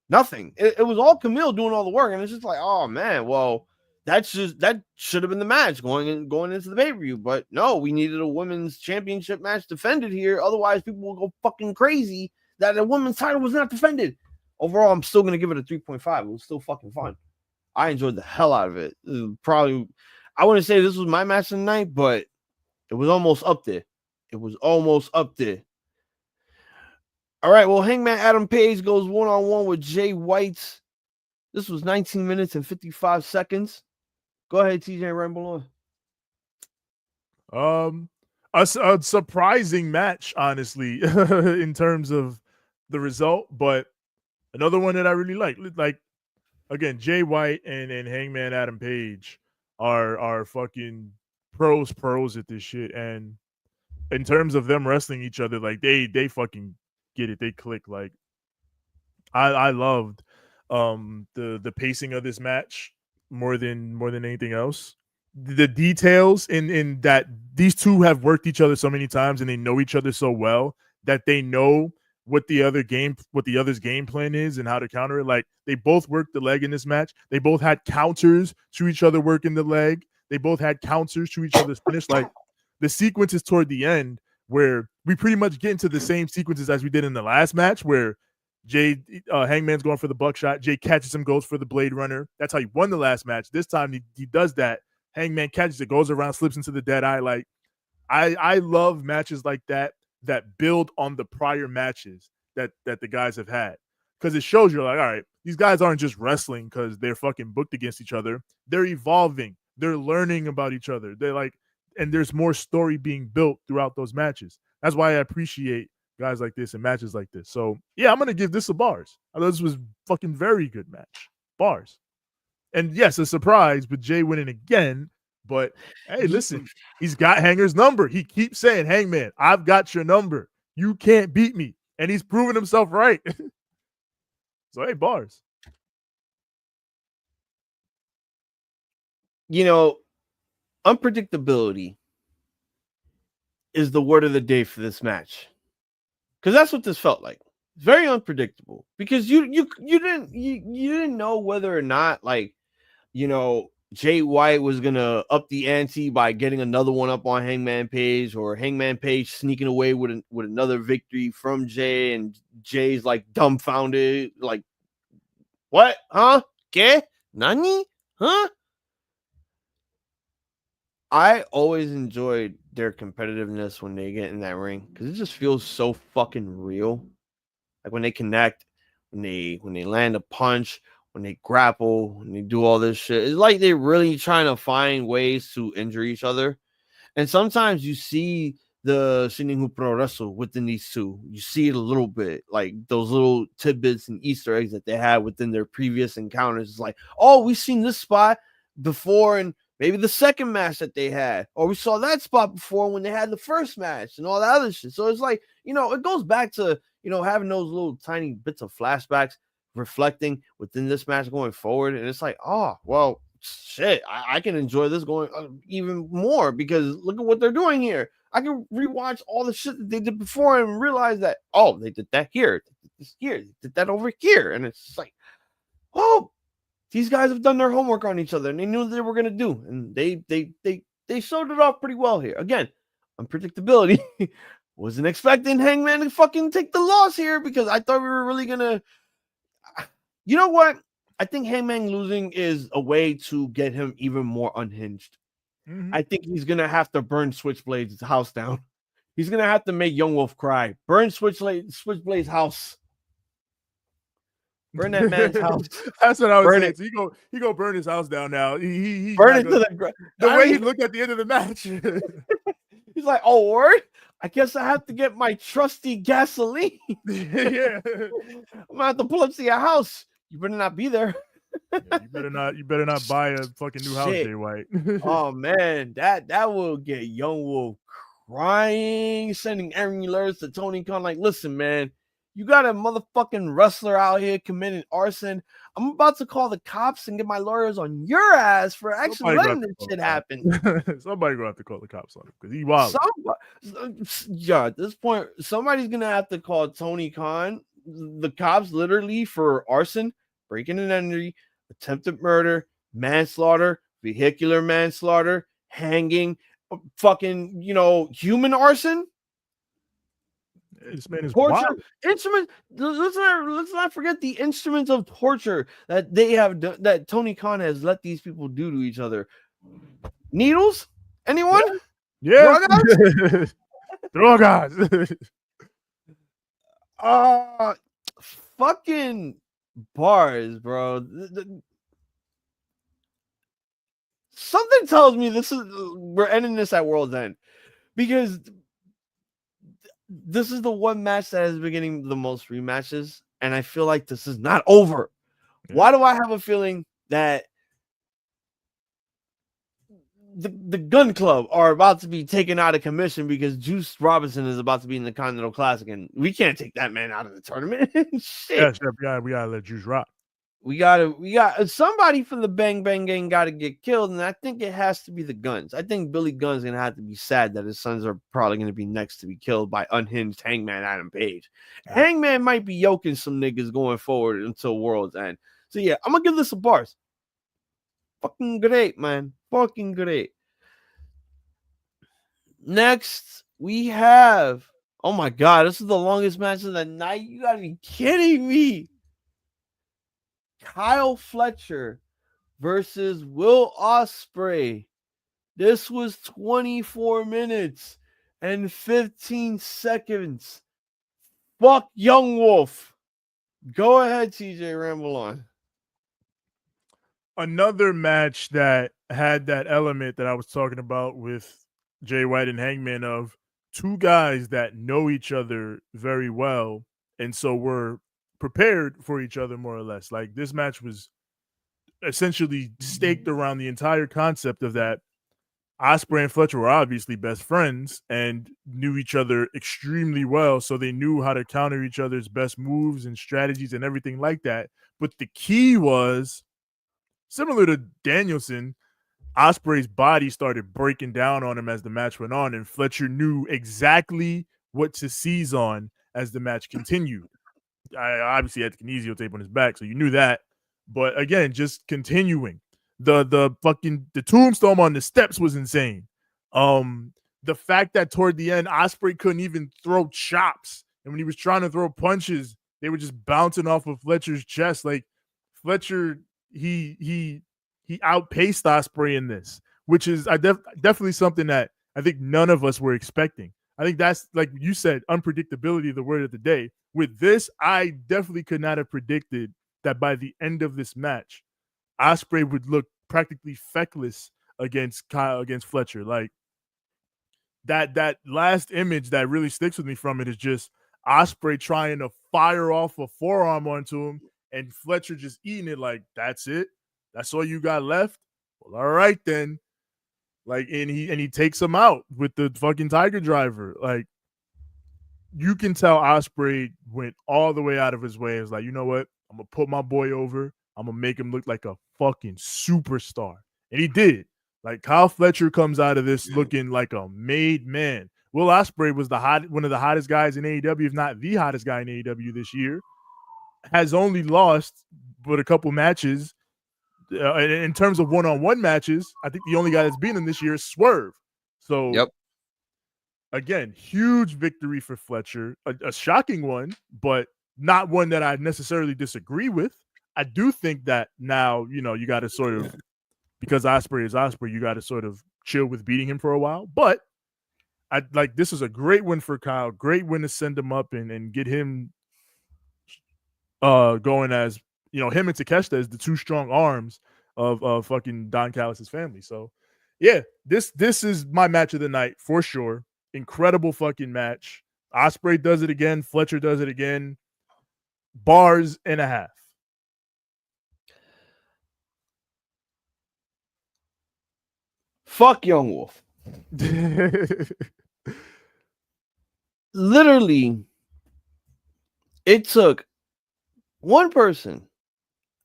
Nothing. It was all Camille doing all the work. And it's just like, oh, man, well, that should have been the match going into the pay-per-view. But no, we needed a women's championship match defended here. Otherwise, people will go fucking crazy that a women's title was not defended. Overall, I'm still going to give it a 3.5. It was still fucking fun. I enjoyed the hell out of it. Probably, I wouldn't say this was my match of the night, but it was almost up there. All right, well, Hangman Adam Page goes one-on-one with Jay White. This was 19 minutes and 55 seconds. Go ahead, TJ, ramble on. A surprising match, honestly, in terms of the result, but another one that I really like. Like, again, Jay White and Hangman Adam Page are fucking pros at this shit. And in terms of them wrestling each other, like, they fucking get it. They click. Like, I loved the pacing of this match more than anything else. The details in that these two have worked each other so many times and they know each other so well that they know what the other's game plan is and how to counter it. Like, they both worked the leg in this match. They both had counters to each other working the leg. They both had counters to each other's finish. Like, the sequences toward the end where we pretty much get into the same sequences as we did in the last match, where Hangman's going for the buckshot. Jay catches him, goes for the Blade Runner. That's how he won the last match. This time he does that. Hangman catches it, goes around, slips into the dead eye. Like, I love matches like that build on the prior matches that the guys have had, because it shows you're like, all right, these guys aren't just wrestling because they're fucking booked against each other. They're evolving. They're learning about each other. They're like, and there's more story being built throughout those matches. That's why I appreciate guys like this and matches like this. So yeah, I'm gonna give this a bars. I thought this was fucking very good match. Bars. And yes, a surprise with Jay winning again. But hey, listen, he's got Hanger's number. He keeps saying, Hangman, I've got your number. You can't beat me. And he's proven himself right. So hey, bars. Unpredictability is the word of the day for this match, because that's what this felt like. Very unpredictable, because you didn't know whether or not, like, Jay White was gonna up the ante by getting another one up on Hangman Page, or Hangman Page sneaking away with another victory from Jay, and Jay's like dumbfounded, like What? Huh? ¿Qué? Nani? Huh? I always enjoyed their competitiveness when they get in that ring because it just feels so fucking real. Like when they connect, when they land a punch, when they grapple, when they do all this shit. It's like they're really trying to find ways to injure each other. And sometimes you see the Shiningu Pro Wrestle within these two. You see it a little bit, like those little tidbits and Easter eggs that they had within their previous encounters. It's like, oh, we've seen this spot before and maybe the second match that they had, or we saw that spot before when they had the first match and all that other shit. So it's like, it goes back to, having those little tiny bits of flashbacks reflecting within this match going forward. And it's like, oh, well, shit, I can enjoy this going even more because look at what they're doing here. I can rewatch all the shit that they did before and realize that, oh, they did that here, they did this here, they did that over here. And it's just like, oh, these guys have done their homework on each other and they knew what they were going to do. And they showed it off pretty well here. Again, unpredictability. Wasn't expecting Hangman to fucking take the loss here because I thought we were really going to. You know what? I think Hangman losing is a way to get him even more unhinged. Mm-hmm. I think he's going to have to burn Switchblade's house down. He's going to have to make Young Wolf cry. Burn Switchblade's house. Burn that man's house. That's what I was saying. So he go burn his house down now. He burn it to the ground. The way he looked at the end of the match. He's like, oh, word? I guess I have to get my trusty gasoline. Yeah. I'm going to have to pull up to your house. You better not be there. Yeah, you better not buy a fucking new house, Jay White. Oh man, that will get Young Wolf crying, sending angry alerts to Tony Khan. Like, listen, man, you got a motherfucking wrestler out here committing arson. I'm about to call the cops and get my lawyers on your ass for actually letting this shit happen. Somebody gonna have to call the cops on him because he wild. Yeah, at this point, somebody's gonna have to call Tony Khan, the cops, literally for arson, breaking and entering, attempted murder, manslaughter, vehicular manslaughter, hanging, fucking, human arson. This man is torture. Wild. Instrument. Let's not forget the instruments of torture that they have that Tony Khan has let these people do to each other. Needles? Anyone? Yeah. Drogas. Fucking bars, bro. Something tells me we're ending this at World's End because this is the one match that has been getting the most rematches, and I feel like this is not over. Yeah. Why do I have a feeling that the Gun Club are about to be taken out of commission because Juice Robinson is about to be in the Continental Classic, and we can't take that man out of the tournament? Shit. Yeah, we gotta let Juice rock. We got somebody from the Bang Bang Gang got to get killed, and I think it has to be the Guns. I think Billy Gunn's gonna have to be sad that his sons are probably gonna be next to be killed by unhinged Hangman Adam Page. Yeah. Hangman might be yoking some niggas going forward until World's End. So yeah, I'm gonna give this a bars. Fucking great, man. Fucking great. Next, we have. Oh my god, this is the longest match of the night. You gotta be kidding me. Kyle Fletcher versus Will Ospreay. This was 24 minutes and 15 seconds. Fuck Young Wolf. Go ahead, TJ, ramble on. Another match that had that element that I was talking about with Jay White and Hangman of two guys that know each other very well, and so we're prepared for each other more or less. Like, this match was essentially staked around the entire concept of that Ospreay and Fletcher were obviously best friends and knew each other extremely well, so they knew how to counter each other's best moves and strategies and everything like that. But the key was, similar to Danielson, Ospreay's body started breaking down on him as the match went on, and Fletcher knew exactly what to seize on as the match continued. I obviously had the kinesio tape on his back, so you knew that. But again, just continuing. The tombstone on the steps was insane. The fact that toward the end, Ospreay couldn't even throw chops, and when he was trying to throw punches, they were just bouncing off of Fletcher's chest. Like, Fletcher, he outpaced Ospreay in this, which is definitely something that I think none of us were expecting. I think that's, like you said, unpredictability, the word of the day. With this, I definitely could not have predicted that by the end of this match, Ospreay would look practically feckless against Fletcher. Like that last image that really sticks with me from it is just Ospreay trying to fire off a forearm onto him, and Fletcher just eating it like, that's it? That's all you got left? Well, all right then. Like, and he takes him out with the fucking Tiger Driver. Like, you can tell Ospreay went all the way out of his way. It's like, you know what? I'm gonna put my boy over. I'm gonna make him look like a fucking superstar. And he did. Like, Kyle Fletcher comes out of this looking like a made man. Will Ospreay was one of the hottest guys in AEW, if not the hottest guy in AEW this year. Has only lost but a couple matches. In terms of one-on-one matches, I think the only guy that's been in this year is Swerve. So, again, huge victory for Fletcher. A shocking one, but not one that I necessarily disagree with. I do think that now, you got to sort of, because Ospreay is Ospreay, you got to sort of chill with beating him for a while. But this is a great win for Kyle. Great win to send him up and get him going as, him and Takeshita as the two strong arms of fucking Don Callis' family. So, yeah, this is my match of the night for sure. Incredible fucking match. Ospreay does it again. Fletcher does it again. Bars and a half. Fuck Young Wolf. Literally, it took one person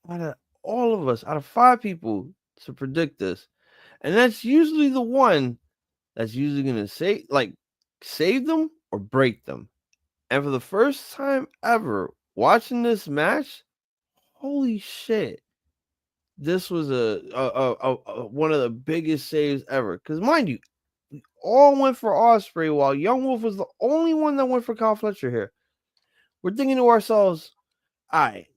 out of all of us, out of 5 people, to predict this. And that's usually the one that's usually going to save them or break them. And for the first time ever watching this match, holy shit, this was a one of the biggest saves ever. Because mind you, we all went for Ospreay while Young Wolf was the only one that went for Kyle Fletcher here. We're thinking to ourselves, all right,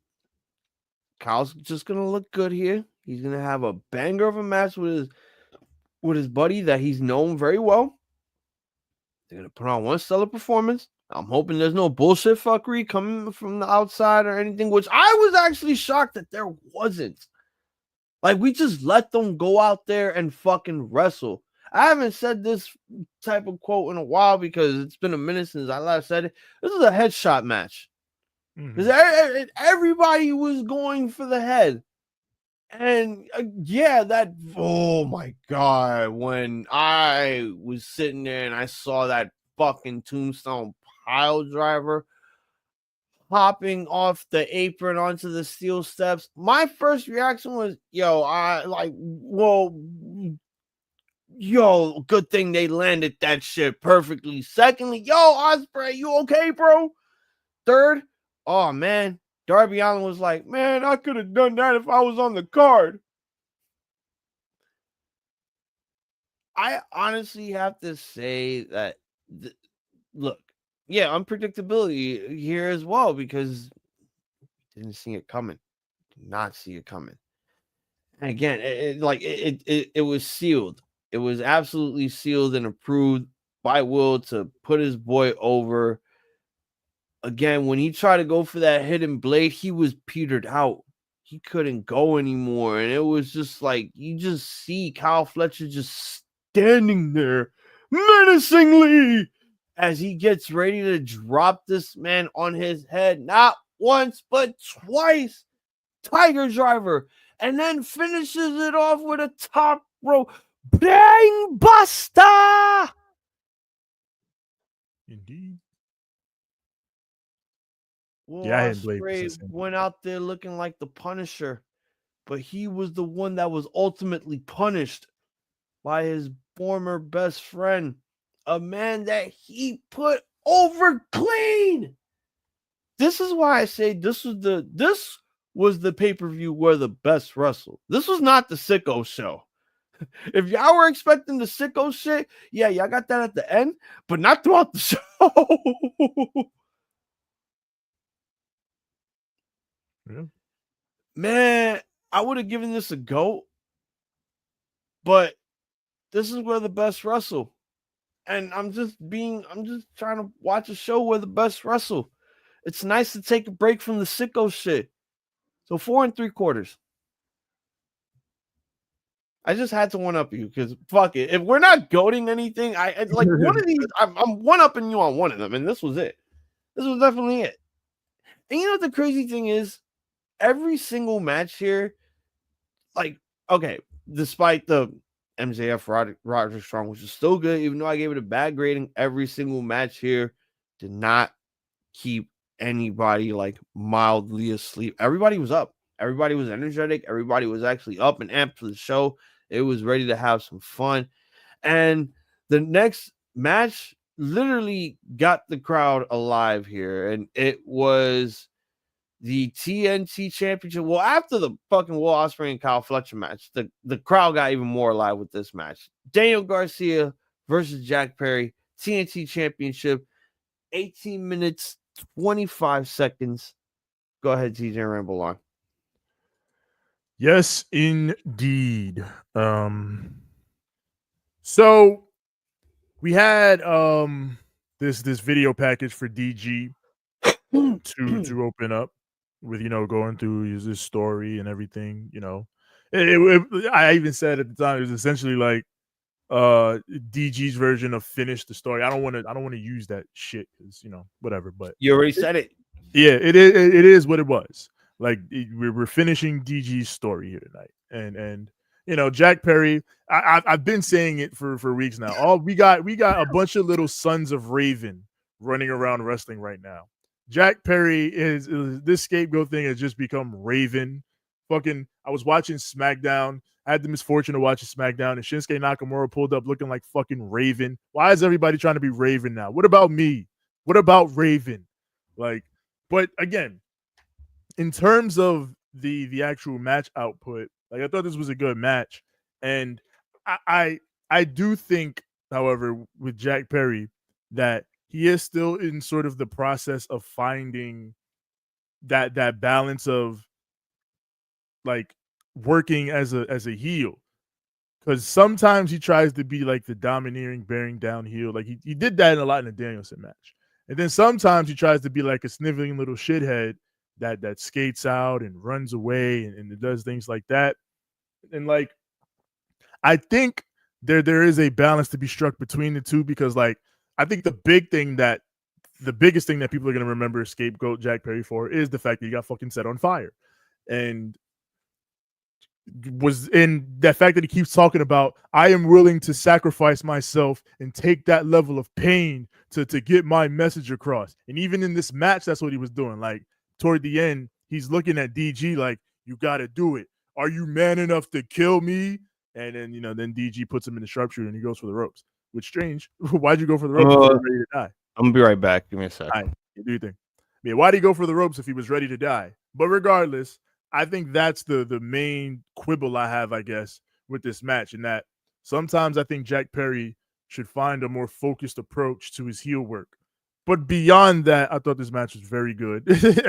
Kyle's just going to look good here. He's going to have a banger of a match with his buddy that he's known very well. They're going to put on one stellar performance. I'm hoping there's no bullshit fuckery coming from the outside or anything, which I was actually shocked that there wasn't. Like, we just let them go out there and fucking wrestle. I haven't said this type of quote in a while because it's been a minute since I last said it. This is a headshot match. Because everybody was going for the head. And oh my God, when I was sitting there and I saw that fucking tombstone pile driver hopping off the apron onto the steel steps, my first reaction was, good thing they landed that shit perfectly. Secondly, Ospreay, you okay, bro? Third, oh man, Darby Allin was like, man, I could have done that if I was on the card. I honestly have to say that, look, unpredictability here as well, because didn't see it coming. Did not see it coming. And again, it was sealed. It was absolutely sealed and approved by Will to put his boy over. Again, when he tried to go for that hidden blade, he was petered out. He couldn't go anymore. And it was just like, you just see Kyle Fletcher just standing there menacingly as he gets ready to drop this man on his head. Not once, but twice. Tiger Driver. And then finishes it off with a top row brain buster. Indeed. Well, Ospreay went out there looking like the Punisher, but he was the one that was ultimately punished by his former best friend, a man that he put over clean. This is why I say this was the pay-per-view where the best wrestled. This was not the sicko show. If y'all were expecting the sicko shit, y'all got that at the end, but not throughout the show. Yeah. Man, I would have given this a go, but this is where the best wrestle. And I'm just trying to watch a show where the best wrestle. It's nice to take a break from the sicko shit. So 4 3/4. I just had to one up you because fuck it. If we're not goading anything, I like one of these. I'm one upping you on one of them, and this was it. This was definitely it. And you know what the crazy thing is? Every single match here, like, okay, despite the MJF Roger Strong, which is still good, even though I gave it a bad grading, every single match here did not keep anybody like mildly asleep. Everybody was up. Everybody was energetic. Everybody was actually up and amped for the show. It was ready to have some fun. And the next match literally got the crowd alive here. And it was the TNT Championship. Well, after the fucking Will Ospreay and Kyle Fletcher match, the crowd got even more alive with this match. Daniel Garcia versus Jack Perry, TNT Championship, 18 minutes, 25 seconds. Go ahead, TJ, ramble on. Yes, indeed. So we had this video package for DG to open up with, going through his story and everything. I even said at the time it was essentially like DG's version of finish the story. I don't want to use that shit because whatever. But you already said it. Yeah, it is what it was. Like we're finishing DG's story here tonight, and Jack Perry. I've been saying it for weeks now. We got a bunch of little sons of Raven running around wrestling right now. Jack Perry is this scapegoat thing has just become Raven. Fucking, I was watching SmackDown. I had the misfortune to watch SmackDown, and Shinsuke Nakamura pulled up looking like fucking Raven. Why is everybody trying to be Raven now? What about me? What about Raven? Like, but again, in terms of the actual match output, like I thought this was a good match, and I do think, however, with Jack Perry, that he is still in sort of the process of finding that balance of like working as a heel, because sometimes he tries to be like the domineering, bearing down heel. Like he did that a lot in the Danielson match, and then sometimes he tries to be like a sniveling little shithead that skates out and runs away and does things like that. And like, I think there is a balance to be struck between the two, because like I think the biggest thing that people are going to remember scapegoat Jack Perry for is the fact that he got fucking set on fire, and was in that fact that he keeps talking about, I am willing to sacrifice myself and take that level of pain to get my message across. And even in this match, that's what he was doing. Like toward the end, he's looking at DG like, you got to do it. Are you man enough to kill me? And then, then DG puts him in the sharpshooter and he goes for the ropes. Which strange. Why'd you go for the ropes if you were ready to die? I'm going to be right back. Give me a second. Right. What do you think? I mean, why'd he go for the ropes if he was ready to die? But regardless, I think that's the main quibble I have, I guess, with this match, and that sometimes I think Jack Perry should find a more focused approach to his heel work. But beyond that, I thought this match was very good.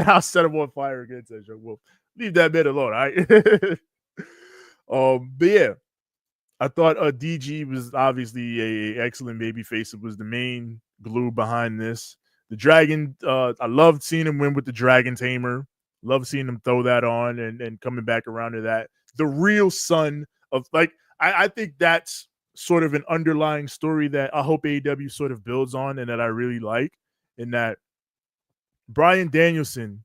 I'll set him on fire again, says Joe Wolf. Leave that bit alone, all right? But yeah, I thought DG was obviously a excellent babyface. It was the main glue behind this. The Dragon, I loved seeing him win with the Dragon Tamer. Love seeing him throw that on and coming back around to that. The real son of, like, I think that's sort of an underlying story that I hope AEW sort of builds on and that I really like, in that Bryan Danielson,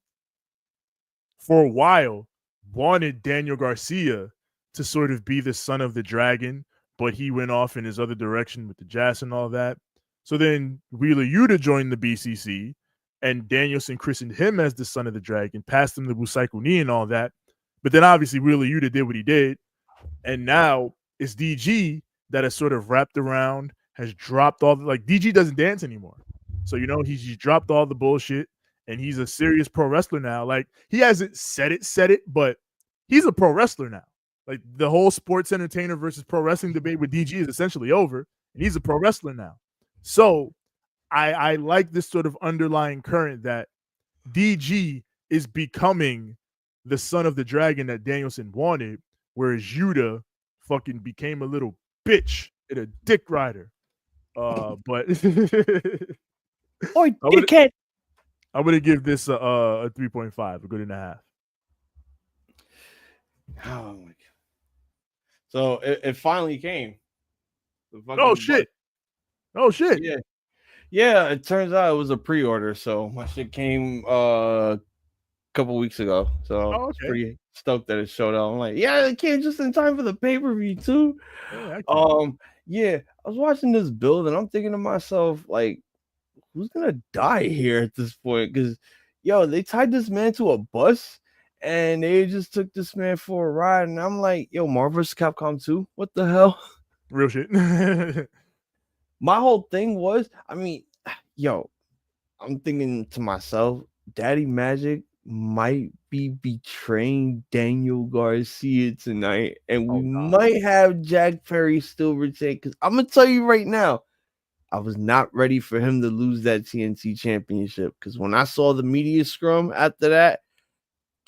for a while, wanted Daniel Garcia to sort of be the son of the Dragon, but he went off in his other direction with the Jazz and all that. So then Wheeler Yuta joined the BCC, and Danielson christened him as the son of the Dragon, passed him the Busaiku knee and all that. But then obviously Wheeler Yuta did what he did, and now it's DG that has sort of wrapped around, has dropped all like DG doesn't dance anymore. So he's dropped all the bullshit, and he's a serious pro wrestler now. Like, he hasn't said it, but he's a pro wrestler now. Like, the whole sports entertainer versus pro wrestling debate with DG is essentially over, and he's a pro wrestler now. So I like this sort of underlying current that DG is becoming the son of the dragon that Danielson wanted, whereas Yuta fucking became a little bitch and a dick rider. But Oi, I would dickhead. give this a 3.5, a good and a half. Oh my god! So it finally came. Oh shit! Oh shit! Yeah, yeah. It turns out it was a pre-order, so my shit came couple weeks ago. So Oh, it's okay. pretty stoked that it showed up. I'm like, yeah, it came just in time for the pay-per-view too. Yeah, Yeah, I was watching this build and I'm thinking to myself, like, who's gonna die here at this point? Because yo, they tied this man to a bus and they just took this man for a ride, and I'm like, yo, Marvel vs. Capcom 2, what the hell? real shit. My whole thing was, I mean, yo, I'm thinking to myself, Daddy Magic might be betraying Daniel Garcia tonight, and we might have Jack Perry still retain. Because I'm gonna tell you right now, I was not ready for him to lose that TNT championship. Because when I saw the media scrum after that,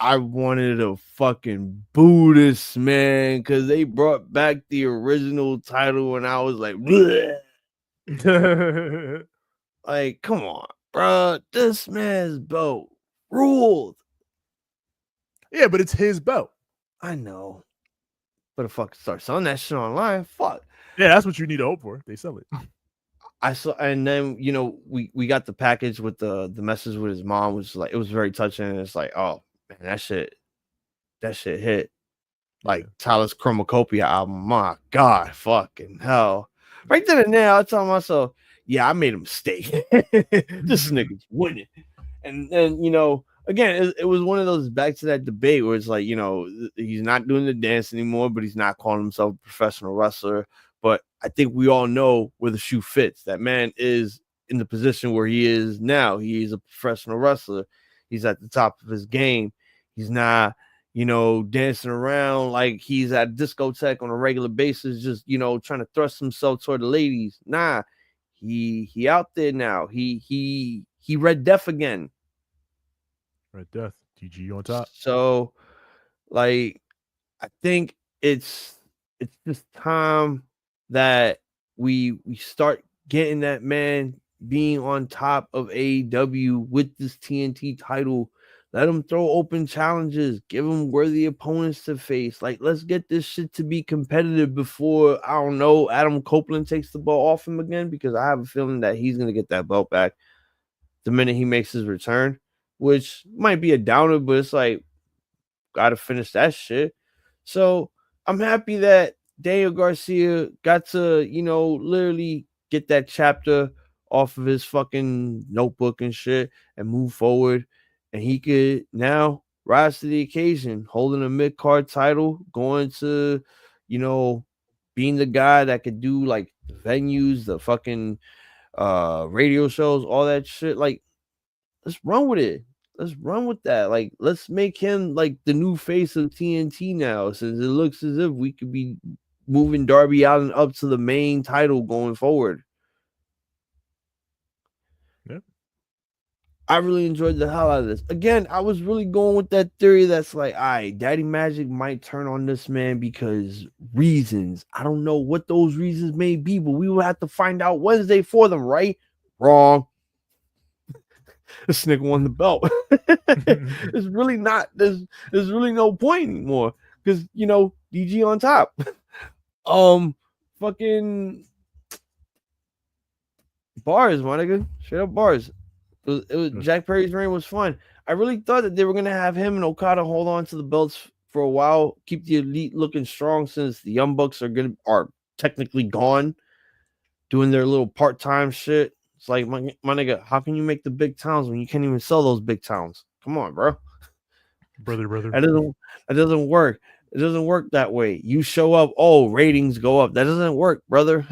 I wanted to fucking boo this man, because they brought back the original title, and I was like, bleh. Like, come on, bro. This man's belt ruled. Yeah, but it's his belt. I know. But if I could start selling that shit online, fuck. Yeah, that's what you need to hope for. They sell it. I saw, and then we got the package with the message with his mom, which was like, it was very touching. And it's like, oh man, that shit hit. Like Tyler's Chromacopia album. My God, fucking hell. Right then and there, I tell myself, yeah, I made a mistake. This nigga's winning. And then, again, it was one of those back to that debate where it's like, he's not doing the dance anymore, but he's not calling himself a professional wrestler. But I think we all know where the shoe fits. That man is in the position where he is now. He is a professional wrestler. He's at the top of his game. He's not, dancing around like he's at discotheque on a regular basis, just, trying to thrust himself toward the ladies. Nah, he out there now. He Red Death again. Red Death, TG on top. So, like, I think it's just time that we start getting that man being on top of AEW with this TNT title. Let him throw open challenges. Give him worthy opponents to face. Like, let's get this shit to be competitive before, I don't know, Adam Copeland takes the ball off him again, because I have a feeling that he's going to get that belt back the minute he makes his return, which might be a downer, but it's like, got to finish that shit. So I'm happy that Daniel Garcia got to, literally get that chapter off of his fucking notebook and shit and move forward. And he could now rise to the occasion, holding a mid-card title, going to, being the guy that could do like the venues, the fucking radio shows, all that shit. Like, let's run with it. Let's run with that. Like, let's make him like the new face of TNT now, since it looks as if we could be moving Darby Allin up to the main title going forward. Yeah. I really enjoyed the hell out of this. Again, I was really going with that theory that's like, all right, Daddy Magic might turn on this man because reasons. I don't know what those reasons may be, but we will have to find out Wednesday for them, right? Wrong. This nigga won the belt. It's really not. There's really no point anymore, because DG on top. Fucking bars, my nigga. Straight up bars. It was Jack Perry's reign was fun. I really thought that they were gonna have him and Okada hold on to the belts for a while, keep the Elite looking strong, since the Young Bucks are technically gone, doing their little part-time shit. It's like, my nigga, how can you make the big towns when you can't even sell those big towns? Come on, bro. Brother. That doesn't work. It doesn't work that way. You show up, oh, ratings go up. That doesn't work, brother.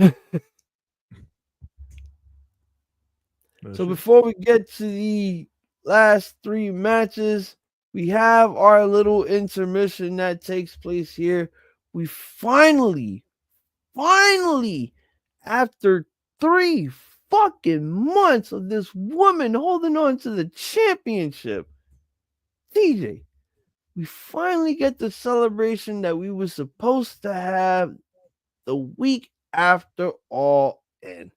So before we get to the last three matches, we have our little intermission that takes place here. We finally, after 3 fucking months of this woman holding on to the championship, TJ, we finally get the celebration that we were supposed to have the week after All In.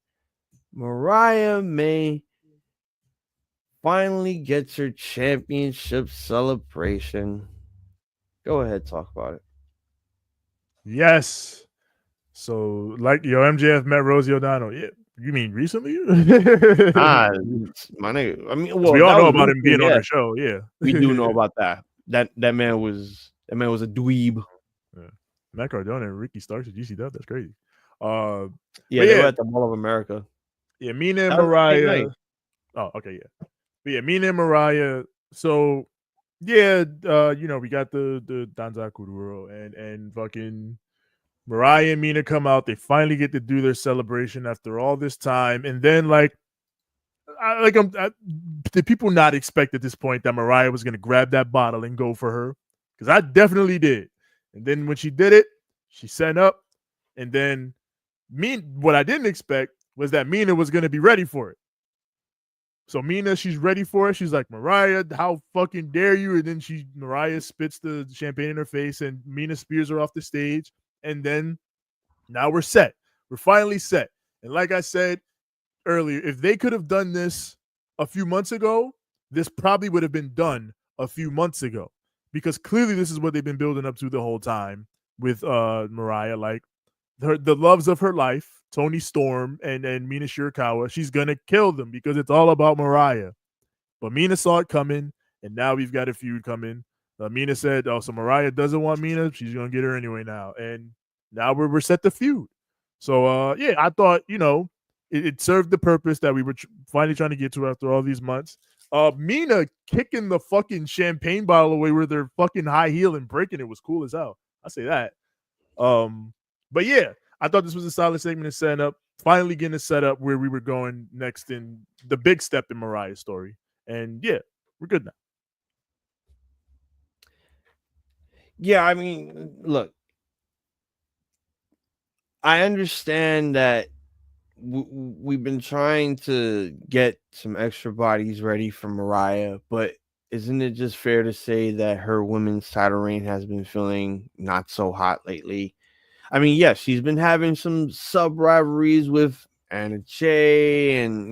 Mariah May finally gets her championship celebration. Go ahead, talk about it. Yes. So, like, MJF met Rosie O'Donnell. Yeah, you mean recently? Ah, my nigga. I mean, We well, all that know was about him recent, being on yeah. her show. Yeah, We do know about that. That man was a dweeb. Yeah. Matt Cardona and Ricky Starks at GCW. That's crazy. Yeah, But they were yeah, at the Mall of America. yeah, Mina and That was the same Mariah. night. Oh, okay, yeah. But yeah, Mina and Mariah. So yeah, we got the Danza Kuduro and fucking Mariah and Mina come out. They finally get to do their celebration after all this time, and then did people not expect at this point that Mariah was gonna grab that bottle and go for her? Because I definitely did. And then when she did it, she set up, and then what I didn't expect was that Mina was gonna be ready for it. So Mina, she's ready for it. She's like, Mariah, how fucking dare you? And then Mariah spits the champagne in her face, and Mina spears her off the stage. And then now we're set. We're finally set. And like I said earlier, if they could have done this a few months ago, this probably would have been done a few months ago. Because clearly this is what they've been building up to the whole time with Mariah. Like the loves of her life, Tony Storm and Mina Shirakawa, she's gonna kill them because it's all about Mariah. But Mina saw it coming, and now we've got a feud coming. Mina said, "Oh, so Mariah doesn't want Mina. She's gonna get her anyway now." And now we're set to feud. So yeah, I thought it served the purpose that we were finally trying to get to after all these months. Mina kicking the fucking champagne bottle away with her fucking high heel and breaking it was cool as hell. I say that. But yeah, I thought this was a solid segment of setting up. Finally getting it set up where we were going next in the big step in Mariah's story. And yeah, we're good now. Yeah, I mean, look, I understand that we've been trying to get some extra bodies ready for Mariah, but isn't it just fair to say that her women's title reign has been feeling not so hot lately? I mean, yes, she's been having some sub rivalries with Anna Jay and,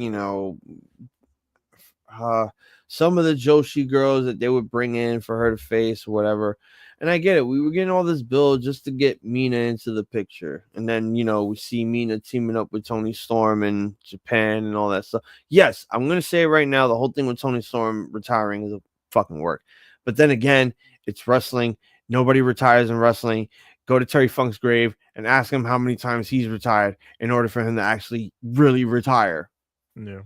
some of the Joshi girls that they would bring in for her to face or whatever. And I get it. We were getting all this build just to get Mina into the picture. And then, we see Mina teaming up with Tony Storm in Japan and all that stuff. Yes, I'm going to say right now, the whole thing with Tony Storm retiring is a fucking work. But then again, it's wrestling. Nobody retires in wrestling. Go to Terry Funk's grave and ask him how many times he's retired in order for him to actually really retire. Yeah.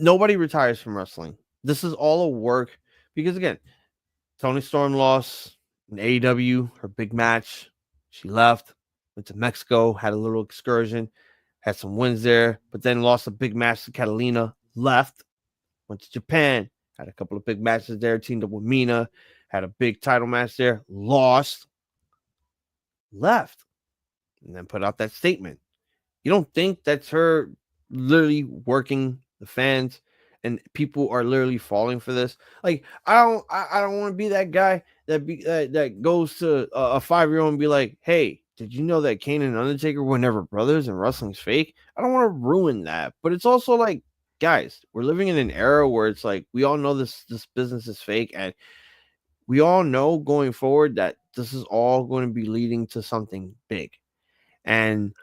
Nobody retires from wrestling. This is all a work because, again, Tony Storm lost in AEW, her big match. She left, went to Mexico, had a little excursion, had some wins there, but then lost a big match to Catalina, left, went to Japan, had a couple of big matches there, teamed up with Mina, had a big title match there, lost, left, and then put out that statement. You don't think that's her literally working the fans and people are literally falling for this? Like, I don't want to be that guy that goes to a 5-year-old and be like, hey, did you know that Kane and Undertaker were never brothers and wrestling's fake? I don't want to ruin that. But it's also like, guys, we're living in an era where it's like we all know this business is fake, and we all know going forward that this is all going to be leading to something big. And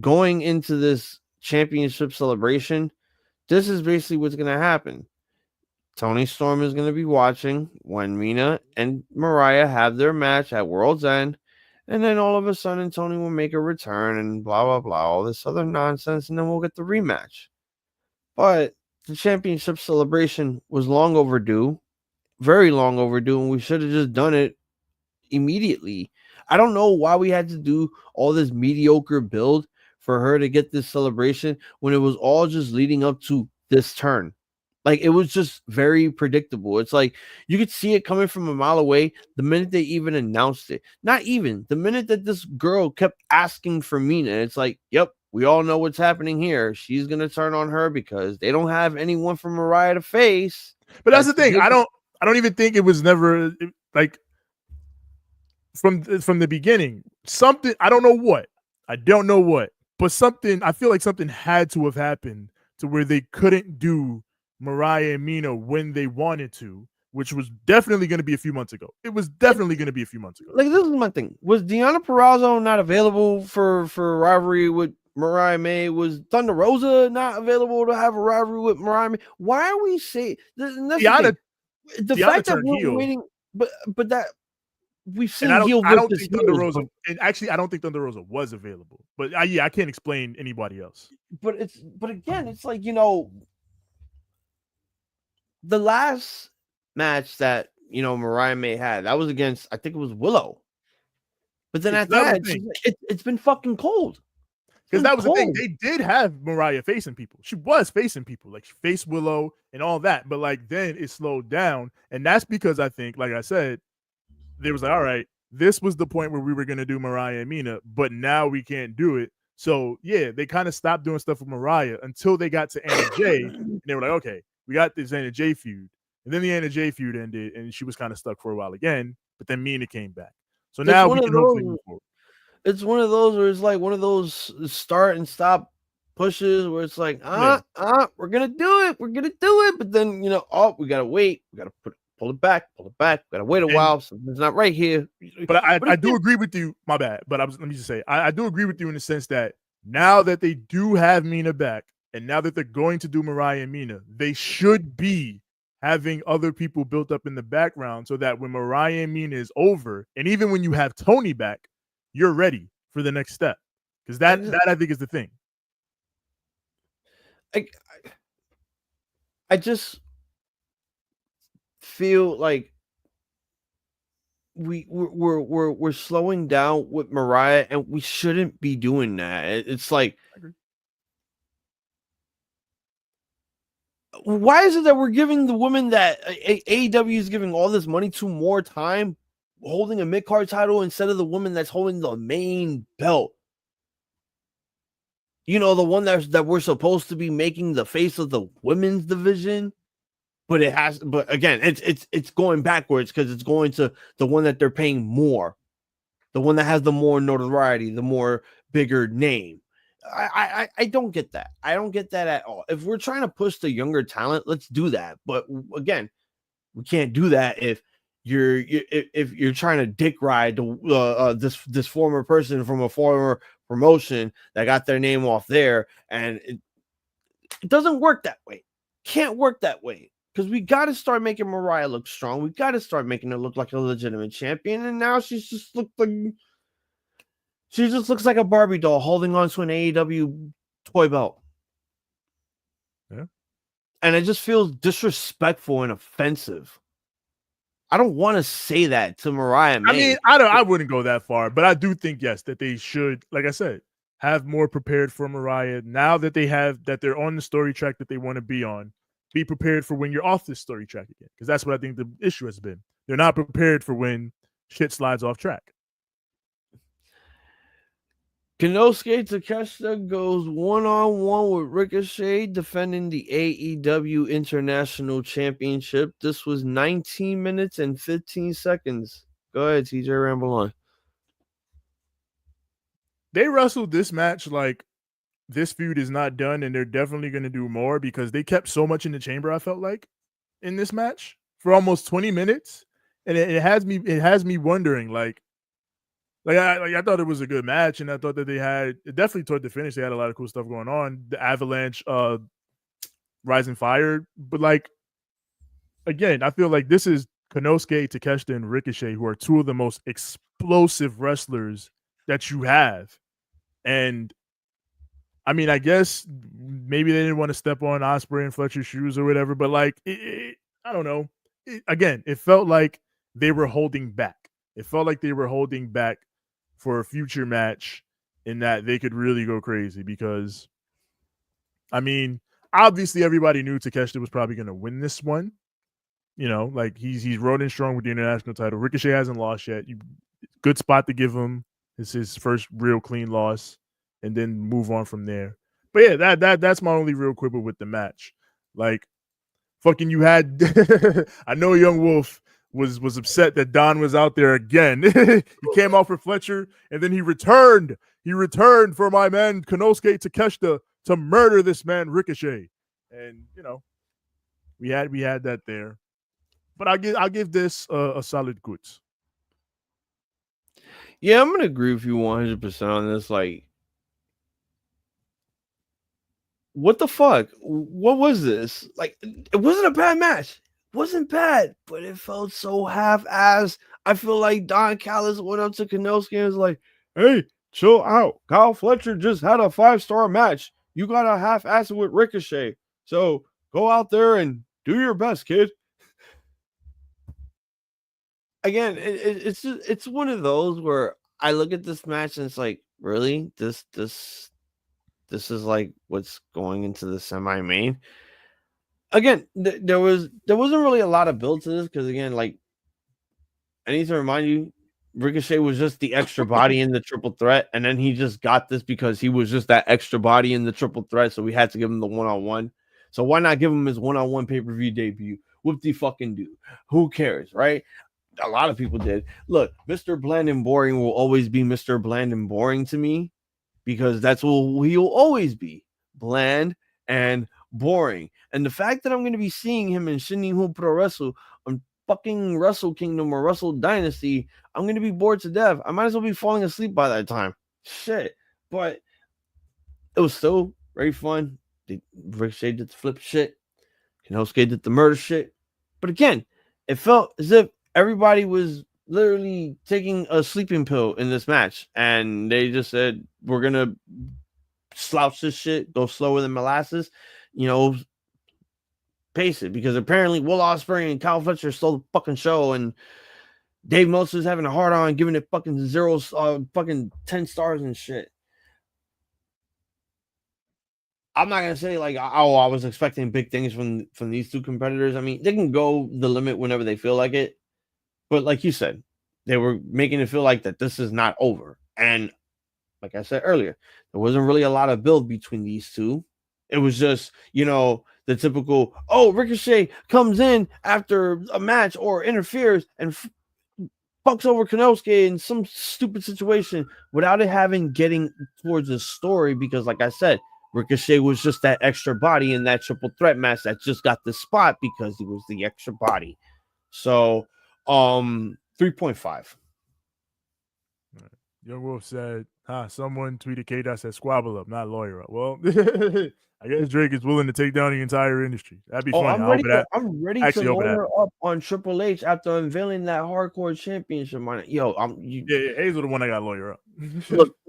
going into this championship celebration, this is basically what's going to happen. Tony Storm is going to be watching when Mina and Mariah have their match at World's End. And then all of a sudden, Tony will make a return and blah, blah, blah, all this other nonsense. And then we'll get the rematch. But the championship celebration was long overdue, very long overdue. And we should have just done it immediately. I don't know why we had to do all this mediocre build for her to get this celebration when it was all just leading up to this turn. Like, it was just very predictable. It's like you could see it coming from a mile away the minute they even announced it. Not even the minute that this girl kept asking for Mina. It's like, yep, we all know what's happening here. She's gonna turn on her because they don't have anyone from Mariah to face. But that's the thing. I don't even think it was never like from the beginning. Something I don't know what. I don't know what, but something I feel like something had to have happened to where they couldn't do Mariah and Mina when they wanted to, which was definitely going to be a few months ago. It was definitely going to be a few months ago. Like, this is my thing. Was Deonna Purrazzo not available for a rivalry with Mariah May? Was Thunder Rosa not available to have a rivalry with Mariah May? Why are we saying Deonna fact that turned we're heel. waiting, but that we've seen And heel I don't versus think Thunder heels, Rosa. And actually, I don't think Thunder Rosa was available. But I can't explain anybody else. but again, it's like, the last match that Mariah May had, that was against, I think it was Willow. But then after that, it's been fucking cold. Because that was the thing. They did have Mariah facing people. She was facing people. Like, she faced Willow and all that. But like then it slowed down. And that's because I think, like I said, they was like, all right, this was the point where we were gonna do Mariah and Mina, but now we can't do it. So yeah, they kind of stopped doing stuff with Mariah until they got to Anna Jay, and they were like, okay, we got this Anna Jay feud, and then the Anna Jay feud ended, and she was kind of stuck for a while again. But then Mina came back, so now we can hopefully move forward. It's one of those where it's like one of those start and stop pushes where it's like, we're gonna do it, but then we gotta wait, we gotta pull it back, gotta wait a while, so it's not right here. But I do agree with you. My bad. But let me just say, I do agree with you in the sense that now that they do have Mina back, and now that they're going to do Mariah and Mina, they should be having other people built up in the background so that when Mariah and Mina is over, and even when you have Tony back, you're ready for the next step. Because that I think is the thing. I just feel like we're slowing down with Mariah, and we shouldn't be doing that. It's like, why is it that we're giving the women that AEW is giving all this money to more time holding a mid-card title instead of the woman that's holding the main belt? The one that we're supposed to be making the face of the women's division. But again, it's going backwards because it's going to the one that they're paying more, the one that has the more notoriety, the more bigger name. I don't get that. I don't get that at all. If we're trying to push the younger talent, let's do that. But again, we can't do that if you're trying to dick ride this former person from a former promotion that got their name off there, and it doesn't work that way. Can't work that way. Because we got to start making Mariah look strong. We got to start making her look like a legitimate champion. And now she just looks like a Barbie doll holding on to an AEW toy belt. Yeah. And it just feels disrespectful and offensive. I don't want to say that to Mariah May. I mean, I wouldn't go that far, but I do think, yes, that they should, like I said, have more prepared for Mariah now that they're on the story track that they want to be on. Be prepared for when you're off this story track again, because that's what I think the issue has been. They're not prepared for when shit slides off track. Konosuke Takeshita goes one-on-one with Ricochet defending the AEW International Championship. This was 19 minutes and 15 seconds. Go ahead, TJ, ramble on. They wrestled this match like this feud is not done, and they're definitely going to do more because they kept so much in the chamber, I felt like, in this match for almost 20 minutes. And it has me wondering, like I thought it was a good match, and I thought that they had definitely toward the finish, they had a lot of cool stuff going on. The Avalanche, Rising Fire. But like, again, I feel like this is Konosuke Takeshita and Ricochet, who are two of the most explosive wrestlers that you have. And I mean, I guess maybe they didn't want to step on Ospreay and Fletcher's shoes or whatever, but like, I don't know. It felt like they were holding back. It felt like they were holding back for a future match in that they could really go crazy because, I mean, obviously everybody knew Takeshita was probably going to win this one. Like he's rolling strong with the international title. Ricochet hasn't lost yet. Good spot to give him. It's his first real clean loss, and then move on from there. But yeah, that's my only real quibble with the match. Like, fucking you had I know Young Wolf was upset that Don was out there again. He came out for Fletcher and then he returned. He returned for my man Konosuke Takeshita to murder this man Ricochet. And we had that there. But I'll give this a solid good. Yeah, I'm gonna agree with you 100% on this. Like, what the fuck? What was this? Like, it wasn't a bad match. It wasn't bad, but it felt so half-assed. I feel like Don Callis went up to Konosuke and was like, "Hey, chill out. Kyle Fletcher just had a 5-star match. You got a half-ass with Ricochet. So go out there and do your best, kid." Again, it's one of those where I look at this match and it's like, really, this is like what's going into the semi-main. Again, there wasn't really a lot of build to this because, again, like, I need to remind you, Ricochet was just the extra body in the triple threat, and then he just got this because he was just that extra body in the triple threat, so we had to give him the one-on-one. So why not give him his one-on-one pay-per-view debut? Whoop-de-fucking-do. Who cares, right? A lot of people did. Look, Mr. Bland and Boring will always be Mr. Bland and Boring to me because that's what he'll always be. Bland and boring. And the fact that I'm going to be seeing him in Shinnihu Pro Wrestle on fucking Wrestle Kingdom or Wrestle Dynasty, I'm going to be bored to death. I might as well be falling asleep by that time. Shit. But it was still very fun. Ricochet did the flip shit. Konosuke did the murder shit. But again, it felt as if everybody was literally taking a sleeping pill in this match. And they just said, we're going to slouch this shit, go slower than molasses, pace it. Because apparently Will Ospreay and Kyle Fletcher stole the fucking show. And Dave Meltzer's having a hard on, giving it fucking fucking 10 stars and shit. I'm not gonna say like, oh, I was expecting big things from these two competitors. I mean, they can go the limit whenever they feel like it, but like you said, they were making it feel like that this is not over. And like I said earlier, there wasn't really a lot of build between these two. It was just, the typical, oh, Ricochet comes in after a match or interferes and fucks over Konosuke in some stupid situation without it getting towards the story. Because like I said, Ricochet was just that extra body in that triple threat match that just got the spot because he was the extra body. So, 3.5. Young Wolf said, someone tweeted K-Dot said squabble up, not lawyer up. Well, I guess Drake is willing to take down the entire industry. That'd be funny. I'm ready to lawyer up on Triple H after unveiling that hardcore championship. Hazel the one that got lawyer up.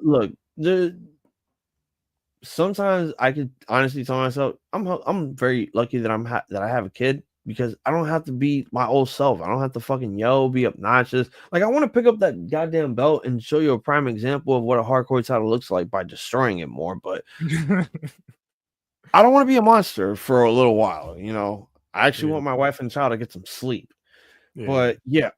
look, sometimes I could honestly tell myself I'm very lucky that that I have a kid because I don't have to be my old self. I don't have to fucking yell, be obnoxious. Like, I want to pick up that goddamn belt and show you a prime example of what a hardcore title looks like by destroying it more. But I don't want to be a monster for a little while. I actually want my wife and child to get some sleep. Yeah. But yeah,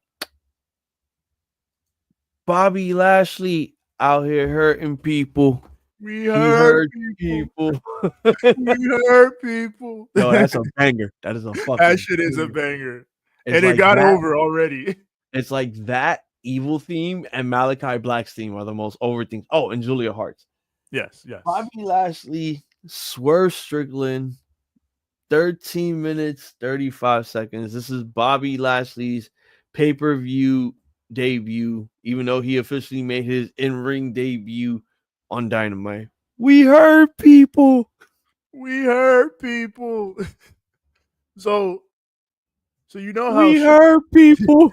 Bobby Lashley out here hurting people. We hurt people. We hurt people. No, that's a banger. That is a fucking that shit is a banger. And it got over already. It's like that Evil theme and Malachi Black's theme are the most over things. Oh, and Julia Hart's. Yes. Bobby Lashley, Swerve Strickland, 13 minutes, 35 seconds. This is Bobby Lashley's pay-per-view debut, even though he officially made his in-ring debut on Dynamite. We hurt people. We hurt people. So you know how we hurt people.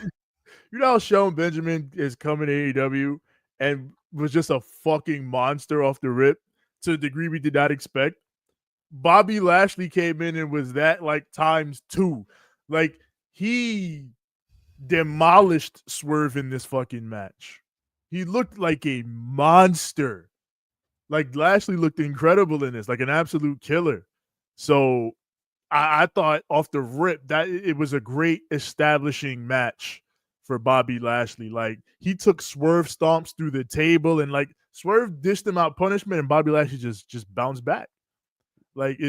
You know how Shelton Benjamin is coming to AEW and was just a fucking monster off the rip to a degree we did not expect. Bobby Lashley came in and was that like times 2. Like, he demolished Swerve in this fucking match. He looked like a monster. Like, Lashley looked incredible in this, like an absolute killer. So I thought off the rip that it was a great establishing match for Bobby Lashley. Like, he took Swerve stomps through the table and like Swerve dished him out punishment and Bobby Lashley just bounced back. Like,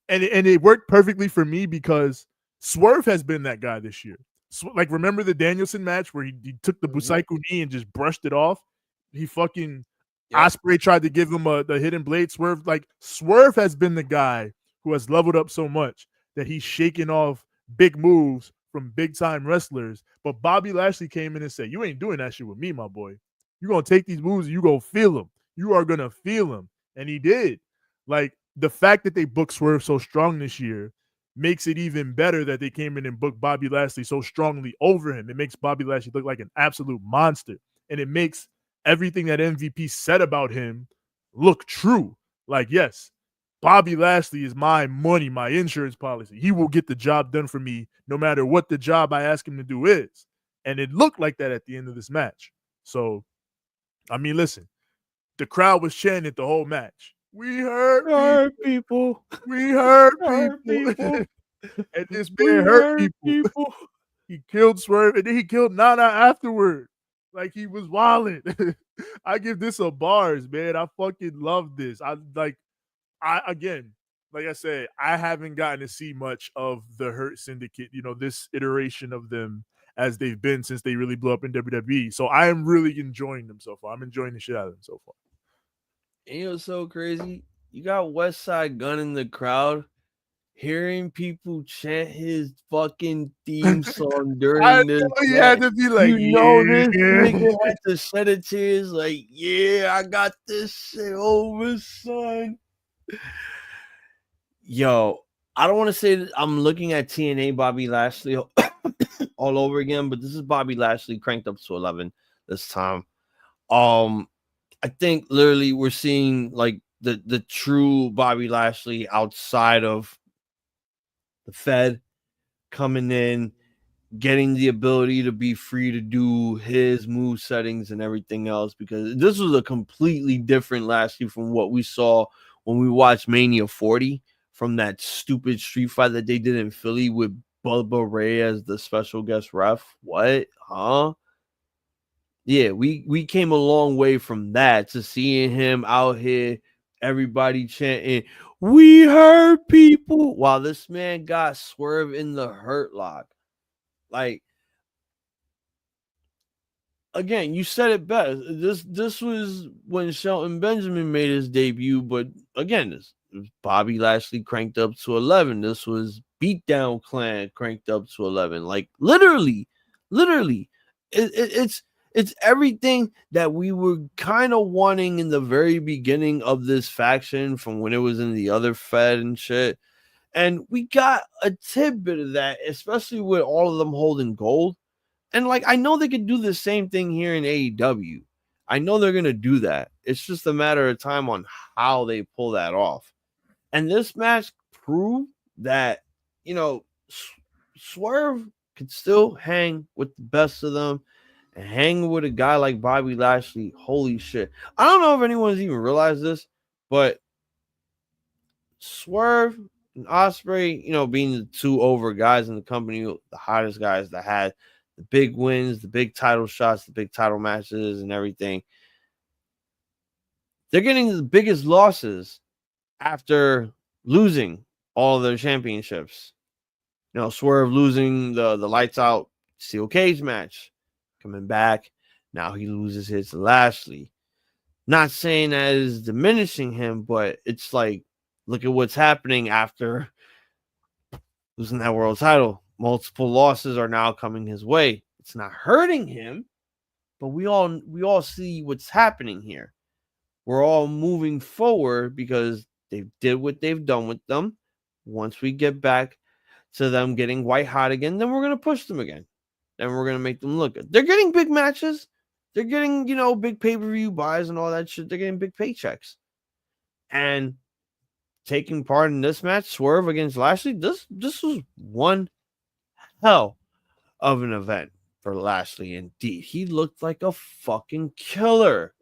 and it worked perfectly for me because Swerve has been that guy this year. Like, remember the Danielson match where he took the Busaiku knee and just brushed it off? He fucking Ospreay tried to give him the hidden blade. Swerve has been the guy who has leveled up so much that he's shaking off big moves from big time wrestlers. But Bobby Lashley came in and said, "You ain't doing that shit with me, my boy. You're gonna take these moves and you gonna feel them. You are gonna feel them." And he did. Like, the fact that they booked Swerve so strong this year makes it even better that they came in and booked Bobby Lashley so strongly over him. It makes Bobby Lashley look like an absolute monster. And it makes everything that MVP said about him look true. Like, yes, Bobby Lashley is my money, my insurance policy. He will get the job done for me no matter what the job I ask him to do is. And it looked like that at the end of this match. So, I mean, listen, the crowd was chanting the whole match. We hurt people. We hurt people. And this man hurt people. He killed Swerve, and then he killed Nana afterward. Like, he was wilding. I give this a bars, man. I fucking love this. Again, like I said, I haven't gotten to see much of the Hurt Syndicate, this iteration of them as they've been since they really blew up in WWE. So I am really enjoying them so far. I'm enjoying the shit out of them so far. And you know, so crazy. You got West Side Gun in the crowd, hearing people chant his fucking theme song during this. He had to be like, this nigga had to shed a tears. Like, yeah, I got this shit over, son. Yo, I don't want to say that I'm looking at TNA Bobby Lashley all over again, but this is Bobby Lashley cranked up to 11 this time. I think literally we're seeing like the true Bobby Lashley outside of the Fed coming in, getting the ability to be free to do his move settings and everything else, because this was a completely different Lashley from what we saw when we watched Mania 40 from that stupid street fight that they did in Philly with Bubba Ray as the special guest ref. What? Huh? Yeah, we came a long way from that to seeing him out here, everybody chanting, "We hurt people," while this man got Swerve in the Hurt Lock. Like, again, you said it best. This was when Shelton Benjamin made his debut, but again, this was Bobby Lashley cranked up to 11. This was Beatdown Clan cranked up to 11. Like, literally, it's everything that we were kind of wanting in the very beginning of this faction from when it was in the other Fed and shit. And we got a tidbit of that, especially with all of them holding gold. And like, I know they could do the same thing here in AEW. I know they're going to do that. It's just a matter of time on how they pull that off. And this match proved that, Swerve could still hang with the best of them. And hanging with a guy like Bobby Lashley, holy shit. I don't know if anyone's even realized this, but Swerve and Ospreay, being the two over guys in the company, the hottest guys that had the big wins, the big title shots, the big title matches, and everything, they're getting the biggest losses after losing all of their championships. Swerve losing the lights out steel cage match. Coming back, now he loses his to Lashley. Not saying that is diminishing him, but it's like, look at what's happening after losing that world title. Multiple losses are now coming his way. It's not hurting him, but we all see what's happening here. We're all moving forward because they did what they've done with them. Once we get back to them getting white hot again, then we're going to push them again. Then we're going to make them look good. They're getting big matches. They're getting, big pay-per-view buys and all that shit. They're getting big paychecks. And taking part in this match, Swerve against Lashley, this was one hell of an event for Lashley. Indeed, he looked like a fucking killer.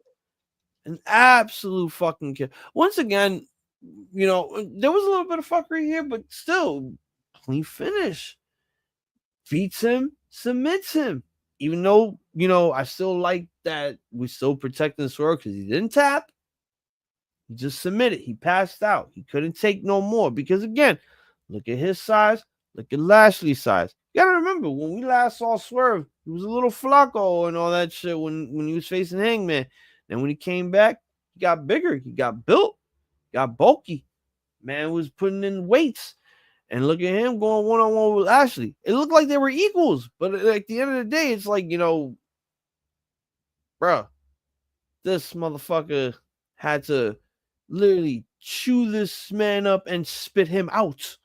An absolute fucking killer. Once again, there was a little bit of fuckery here, but still, clean finish. Beats him, submits him. Even though, I still like that we still protecting Swerve because he didn't tap. He just submitted. He passed out. He couldn't take no more because, again, look at his size. Look at Lashley's size. You gotta remember, when we last saw Swerve, he was a little Flacco and all that shit when he was facing Hangman. And when he came back, he got bigger. He got built. Got bulky. Man was putting in weights. And look at him going one-on-one with Lashley. It looked like they were equals. But at the end of the day, it's like, bro, this motherfucker had to literally chew this man up and spit him out.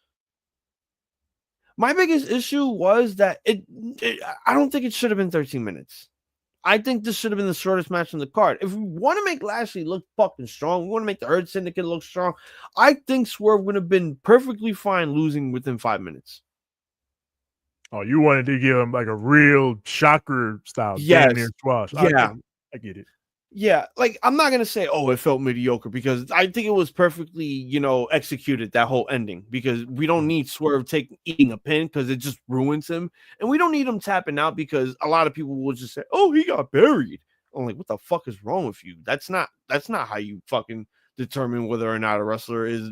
My biggest issue was that I don't think it should have been 13 minutes. I think this should have been the shortest match on the card. If we want to make Lashley look fucking strong, we want to make the Earth Syndicate look strong, I think Swerve would have been perfectly fine losing within 5 minutes. Oh, you wanted to give him like a real shocker style. Yes. Squash. Yeah. I get it. Yeah, like I'm not gonna say, it felt mediocre, because I think it was perfectly, executed, that whole ending, because we don't need Swerve eating a pin because it just ruins him, and we don't need him tapping out because a lot of people will just say, "Oh, he got buried." I'm like, what the fuck is wrong with you? That's not how you fucking determine whether or not a wrestler is,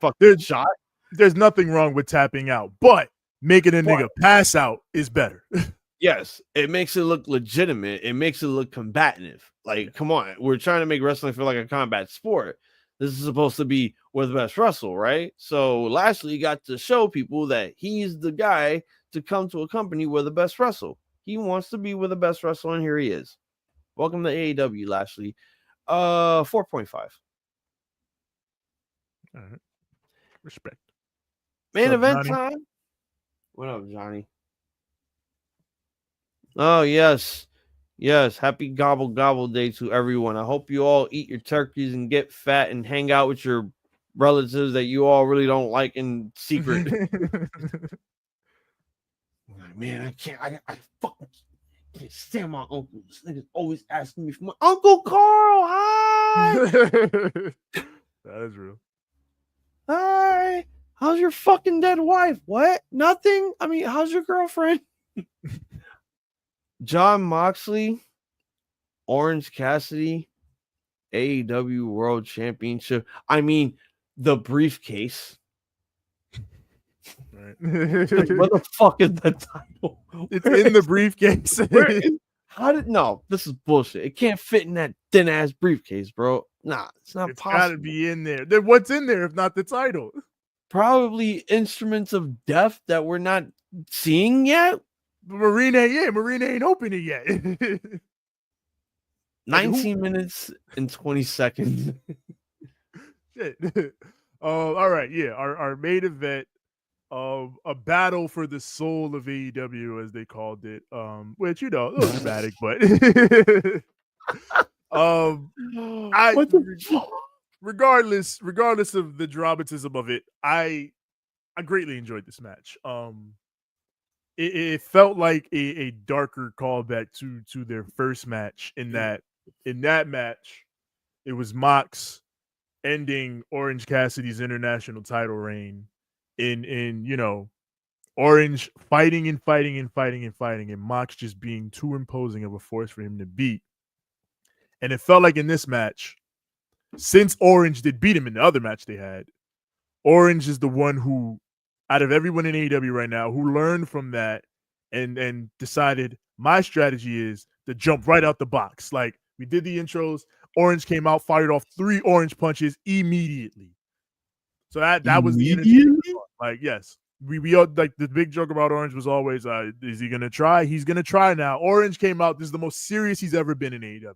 fucking shot. There's nothing wrong with tapping out, but making a nigga pass out is better. Yes, it makes it look legitimate. It makes it look combative. Like, come on, we're trying to make wrestling feel like a combat sport. This is supposed to be where the best wrestle, right? So Lashley got to show people that he's the guy to come to a company where the best wrestle. He wants to be where the best wrestle, and here he is. Welcome to AEW, Lashley. 4.5. All right. Respect. Main event time. What up, Johnny? Oh, yes. Yes. Happy Gobble Gobble Day to everyone. I hope you all eat your turkeys and get fat and hang out with your relatives that you all really don't like in secret. Man, I can't. I fucking can't stand my uncle. This nigga's always asking me for my Uncle Carl. Hi. That is real. Hi. How's your fucking dead wife? What? Nothing? I mean, how's your girlfriend? Jon Moxley, Orange Cassidy, AEW World Championship. I mean, the briefcase. Right. What the fuck is the title? It's in the briefcase. No, this is bullshit. It can't fit in that thin ass briefcase, bro. Nah, it's not possible. It's gotta be in there. Then what's in there if not the title? Probably instruments of death that we're not seeing yet. Marina ain't open it yet. 19 minutes and 20 seconds. Shit. All right, yeah. Our main event, a battle for the soul of AEW, as they called it. Which a little dramatic, but regardless of the dramatism of it, I greatly enjoyed this match. It felt like a darker callback to their first match, in that match it was Mox ending Orange Cassidy's international title reign in Orange fighting and Mox just being too imposing of a force for him to beat. And it felt like in this match, since Orange did beat him in the other match they had, Orange is the one who, out of everyone in AEW right now, who learned from that and decided, my strategy is to jump right out the box. Like, we did the intros, Orange came out, fired off 3 orange punches immediately. So that was the energy. Like, yes, we all, like, the big joke about Orange was always, is he gonna try? He's gonna try now. Orange came out. This is the most serious he's ever been in AEW.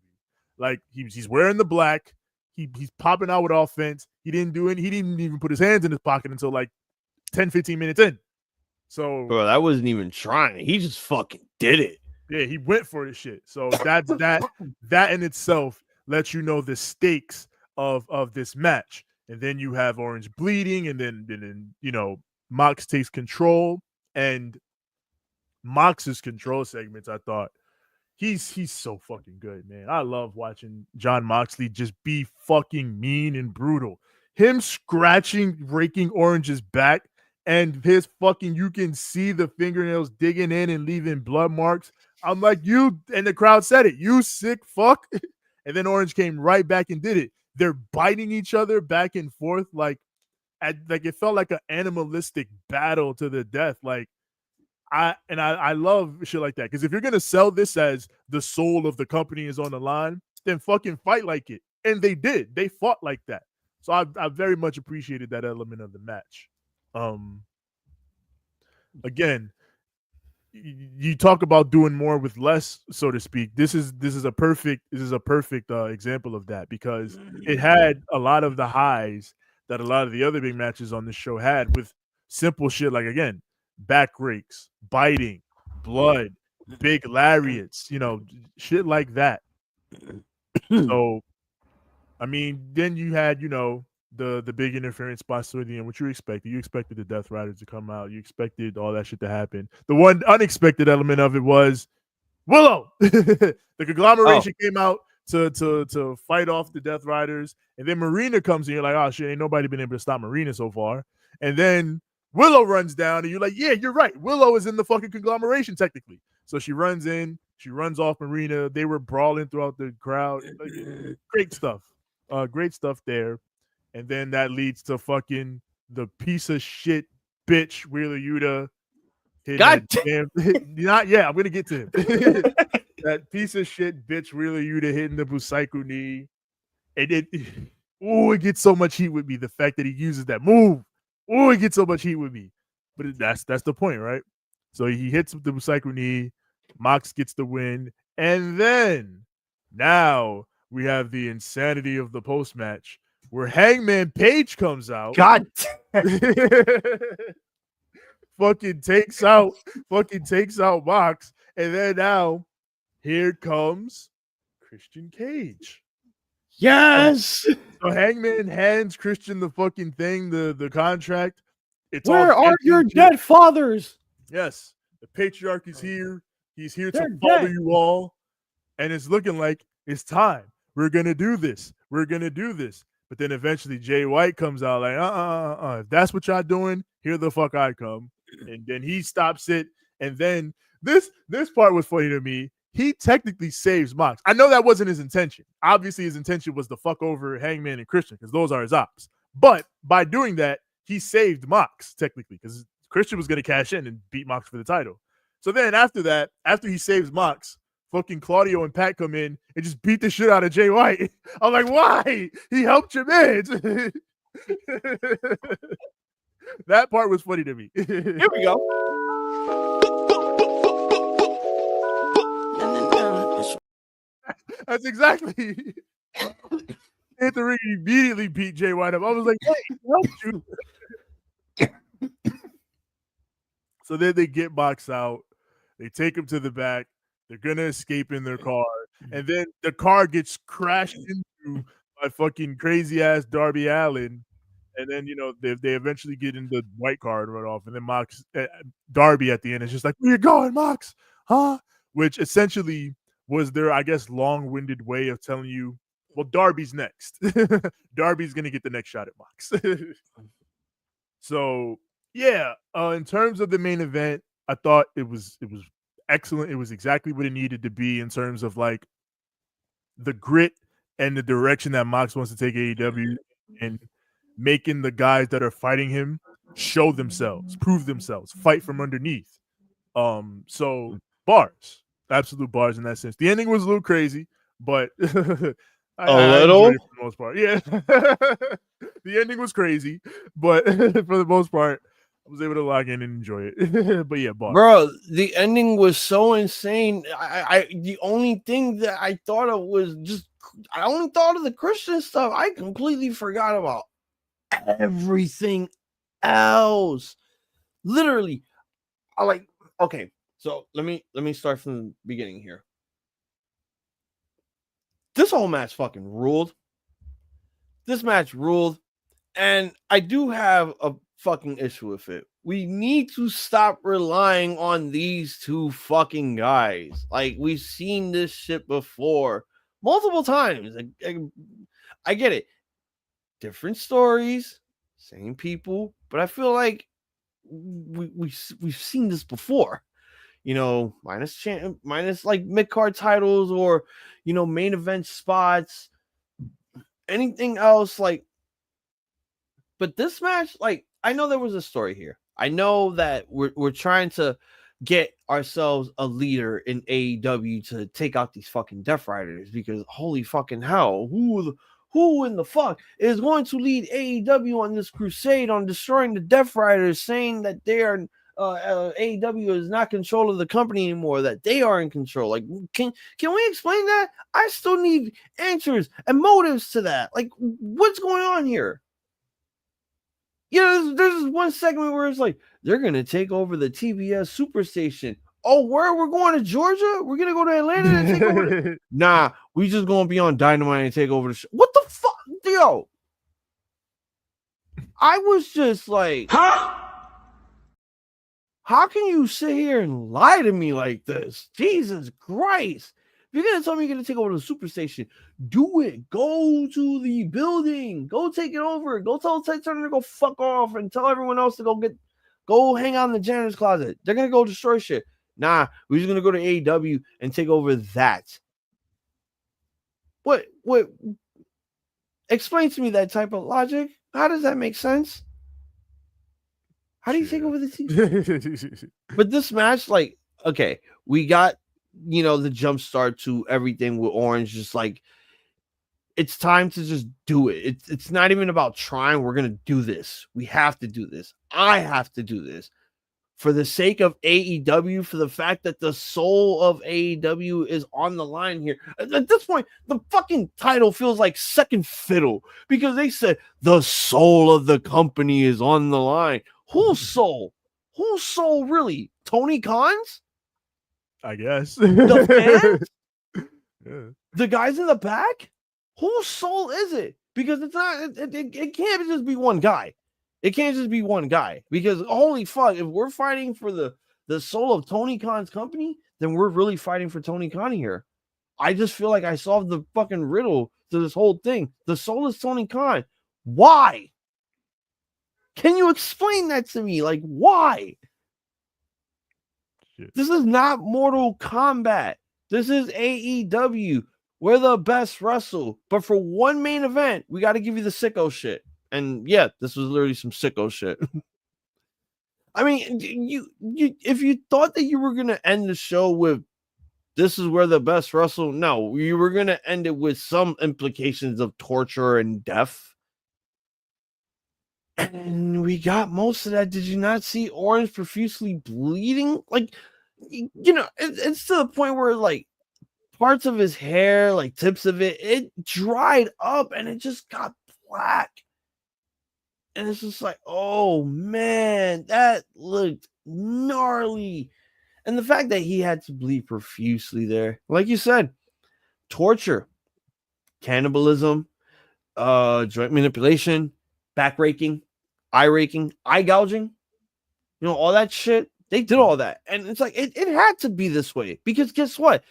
Like, he's wearing the black. He's popping out with offense. He didn't even put his hands in his pocket until like 10-15 minutes in. So, bro, that wasn't even trying. He just fucking did it. Yeah, he went for this shit. So that's that in itself lets you know the stakes of this match. And then you have Orange bleeding, and then Mox takes control, and Mox's control segments, I thought he's so fucking good, man. I love watching Jon Moxley just be fucking mean and brutal. Him raking Orange's back, and his fucking, you can see the fingernails digging in and leaving blood marks. I'm like, you, and the crowd said it, you sick fuck. And then Orange came right back and did it. they're biting each other back and forth like it felt like an animalistic battle to the death. Like I love shit like that, because if you're gonna sell this as the soul of the company is on the line, then fucking fight like it. And they did. They fought like that. So I very much appreciated that element of the match. Again, you talk about doing more with less, so to speak. This is a perfect example of that, because it had a lot of the highs that a lot of the other big matches on this show had, with simple shit like, again, back rakes, biting, blood, big lariats, shit like that. So, I mean, then you had, the big interference spots toward the end, which you expected. You expected the Death Riders to come out. You expected all that shit to happen. The one unexpected element of it was Willow. The conglomeration came out to fight off the Death Riders, and then Marina comes in. You're like, oh shit, ain't nobody been able to stop Marina so far. And then Willow runs down, and you're like, yeah, you're right. Willow is in the fucking conglomeration technically. So she runs in, she runs off Marina. They were brawling throughout the crowd. Like, great stuff. Great stuff there. And then that leads to fucking the piece of shit bitch Wheeler Yuta. God damn, not I'm gonna get to him. That piece of shit bitch Wheeler Yuta hitting the Busaiku knee. And it gets so much heat with me. The fact that he uses that move. It gets so much heat with me. But that's the point, right? So he hits the Busaiku knee. Mox gets the win. And then now we have the insanity of the post-match, where Hangman Page comes out. God. fucking takes out Mox. And then now here comes Christian Cage. Yes. So Hangman hands Christian the fucking thing, the contract. Where are your dead fathers? Yes. The patriarch is here. He's here to father you all. And it's looking like it's time. We're going to do this. But then eventually Jay White comes out like, if that's what y'all doing, here the fuck I come. And then he stops it. And then this part was funny to me. He technically saves Mox. I know that wasn't his intention. Obviously, his intention was to fuck over Hangman and Christian, because those are his ops. But by doing that, he saved Mox, technically, because Christian was going to cash in and beat Mox for the title. So then after that, after he saves Mox, fucking Claudio and Pat come in and just beat the shit out of Jay White. I'm like, why? He helped your man. That part was funny to me. Here we go. That's exactly. Anthony immediately beat Jay White up. I was like, hey, help you. So then they get Mox out. They take him to the back. They're going to escape in their car. And then the car gets crashed into by fucking crazy-ass Darby Allin. And then, they eventually get in the white car and run off. And then Darby at the end is just like, where you going, Mox? Huh? Which essentially was their, I guess, long-winded way of telling you, well, Darby's next. Darby's going to get the next shot at Mox. So, yeah, in terms of the main event, I thought it was excellent. It was exactly what it needed to be in terms of, like, the grit and the direction that Mox wants to take AEW, and making the guys that are fighting him show themselves, prove themselves, fight from underneath. So bars. Absolute bars in that sense. The ending was a little crazy, but I enjoyed it for the most part. Yeah. The ending was crazy, but for the most part, I was able to log in and enjoy it. But yeah, bars. Bro, the ending was so insane. The only thing that I thought of was I only thought of the Christian stuff. I completely forgot about everything else. Literally, okay. So let me start from the beginning here. This whole match fucking ruled. This match ruled. And I do have a fucking issue with it. We need to stop relying on these two fucking guys. Like, we've seen this shit before multiple times. I get it. Different stories, same people, but I feel like we've seen this before. Minus like mid-card titles or main event spots. anything else, like, but this match, like, I know there was a story here. I know that we're trying to get ourselves a leader in AEW to take out these fucking Death Riders, because holy fucking hell, who in the fuck is going to lead AEW on this crusade on destroying the Death Riders, saying that they are AEW is not control of the company anymore, that they are in control? Like, can we explain that? I still need answers and motives to that. Like, what's going on here? You know, there's this one segment where it's like, they're going to take over the TBS Superstation. Oh, we're going to Georgia? We're going to go to Atlanta and take over? Nah, we just going to be on Dynamite and take over the show. What the fuck? Yo. I was just like, huh? How can you sit here and lie to me like this? Jesus Christ. If you're going to tell me you're going to take over the Superstation, do it. Go to the building. Go take it over. Go tell Ted Turner to go fuck off and tell everyone else to go hang out in the janitor's closet. They're going to go destroy shit. Nah, we're just going to go to AEW and take over that. What? Explain to me that type of logic. How does that make sense? How do you take over the team? But this match, like, okay, we got, you know, the jump start to everything with Orange. Just like, it's time to just do it. It's not even about trying. We're going to do this. We have to do this. I have to do this for the sake of AEW, for the fact that the soul of AEW is on the line here. At this point, the fucking title feels like second fiddle, because they said the soul of the company is on the line. Whose soul? Whose soul, really? Tony Khan's? I guess. The fans? Yeah. The guys in the back? Whose soul is it? Because it's not, it can't just be one guy. It can't just be one guy. Because holy fuck, if we're fighting for the soul of Tony Khan's company, then we're really fighting for Tony Khan here. I just feel like I solved the fucking riddle to this whole thing. The soul is Tony Khan. Why? Can you explain that to me? Like, why? Shit. This is not Mortal Kombat. This is AEW. We're the best wrestle. But for one main event, we got to give you the sicko shit. And yeah, this was literally some sicko shit. I mean, you if you thought that you were going to end the show with this is where the best wrestle, no, you were going to end it with some implications of torture and death. And we got most of that. Did you not see Orange profusely bleeding? Like, you know, it's to the point where, like, parts of his hair, like tips of it dried up and it just got black. And it's just like, oh, man, that looked gnarly. And the fact that he had to bleed profusely there, like you said, torture, cannibalism, joint manipulation, back raking, eye raking, eye gouging, you know, all that shit. They did all that. And it's like, it had to be this way, because guess what?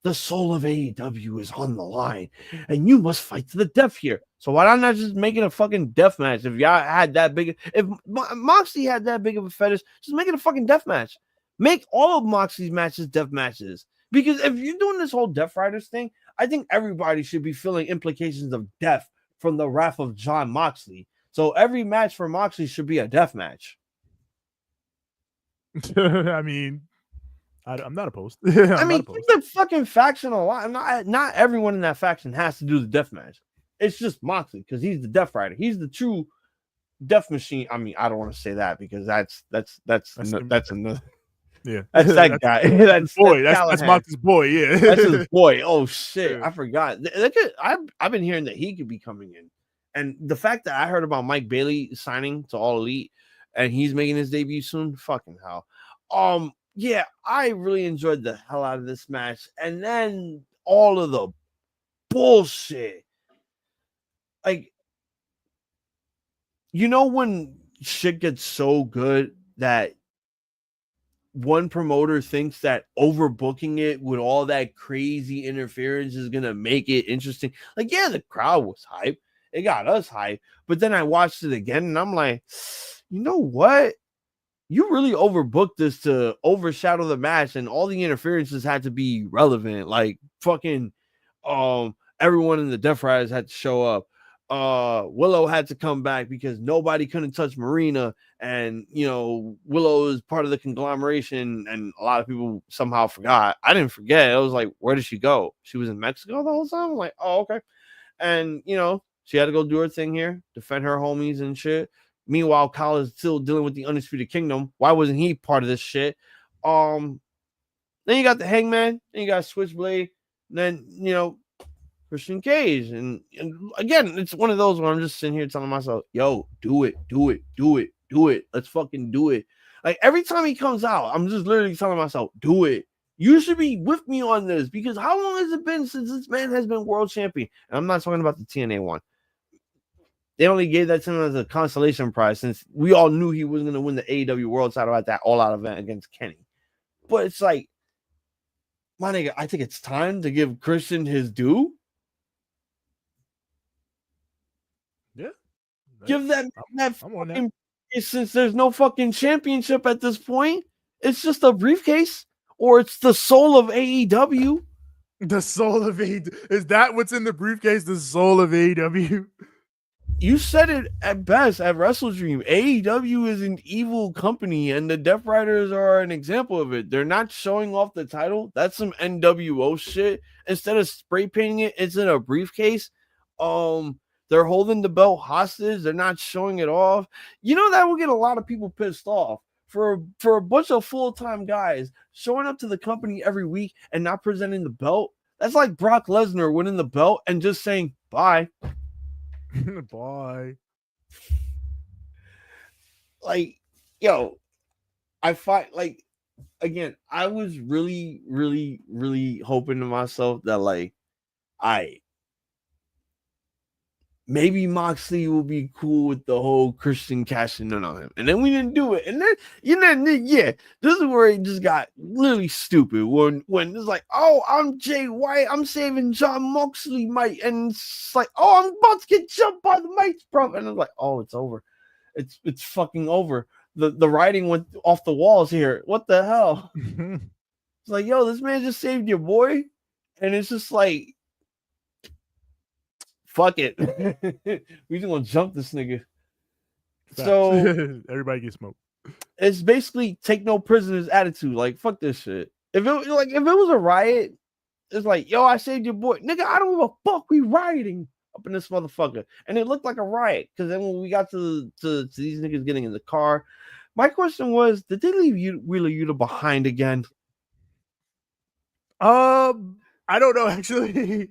The soul of AEW is on the line and you must fight to the death here. So why not just make it a fucking death match? If y'all had that big, if Moxley had that big of a fetish, just make it a fucking death match. Make all of Moxley's matches death matches. Because if you're doing this whole Death Riders thing, I think everybody should be feeling implications of death from the wrath of John Moxley. So every match for Moxley should be a death match. I mean, I'm not opposed. I mean, keep the fucking faction alive. Not everyone in that faction has to do the death match. It's just Moxley, because he's the Death Rider. He's the true death machine. I mean, I don't want to say that, because that's another. Yeah, that's that guy. That's boy. That's Moxley's boy. Yeah, that's his boy. Oh shit, yeah. I forgot. I've been hearing that he could be coming in, and the fact that I heard about Mike Bailey signing to All Elite, and he's making his debut soon. Fucking hell. Yeah, I really enjoyed the hell out of this match, and then all of the bullshit. Like, you know, when shit gets so good that one promoter thinks that overbooking it with all that crazy interference is going to make it interesting. Like, yeah, the crowd was hype. It got us hype. But then I watched it again and I'm like, you know what? You really overbooked this to overshadow the match, and all the interferences had to be relevant. Like, fucking everyone in the Death Riders had to show up. Willow had to come back because nobody couldn't touch Marina, and Willow is part of the conglomeration, and a lot of people somehow forgot. I didn't forget. I was like, where did she go? She was in Mexico the whole time. I'm like, oh, okay. And she had to go do her thing here, defend her homies and shit. Meanwhile, Kyle is still dealing with the Undisputed Kingdom. Why wasn't he part of this shit? Then you got the Hangman, then you got Switchblade, and then Christian Cage. And again, it's one of those where I'm just sitting here telling myself, yo, do it. Let's fucking do it. Like every time he comes out, I'm just literally telling myself, do it. You should be with me on this, because how long has it been since this man has been world champion? And I'm not talking about the TNA one. They only gave that to him as a consolation prize, since we all knew he was going to win the AEW world title at that all-out event against Kenny. But it's like, my nigga, I think it's time to give Christian his due. Yeah. Give that fucking, since there's no fucking championship at this point, it's just a briefcase, or it's the soul of AEW. The soul of AEW. Is that what's in the briefcase? The soul of AEW? You said it at best at WrestleDream. AEW is an evil company, and the Death Riders are an example of it. They're not showing off the title. That's some NWO shit. Instead of spray painting it, it's in a briefcase. They're holding the belt hostage. They're not showing it off. That will get a lot of people pissed off. For a bunch of full-time guys showing up to the company every week and not presenting the belt. That's like Brock Lesnar winning the belt and just saying bye. Bye. Like, I find, like, again, I was really, really, really hoping to myself that, like, maybe Moxley will be cool with the whole Christian cashing in on him. And then we didn't do it. And then, this is where it just got really stupid. When it's like, oh, I'm Jay White, I'm saving John Moxley, mate. And it's like, oh, I'm about to get jumped by the mates, bro. And it's like, oh, it's over. It's fucking over. The writing went off the walls here. What the hell? It's like, yo, this man just saved your boy. And it's just like, fuck it. We just gonna jump this nigga. Facts. So everybody gets smoked. It's basically take no prisoners attitude. Like, fuck this shit. If it was a riot, it's like, yo, I saved your boy. Nigga, I don't give a fuck. We rioting up in this motherfucker. And it looked like a riot. Because then when we got to these niggas getting in the car, my question was, did they leave Wheeler Yuta behind again? I don't know, actually.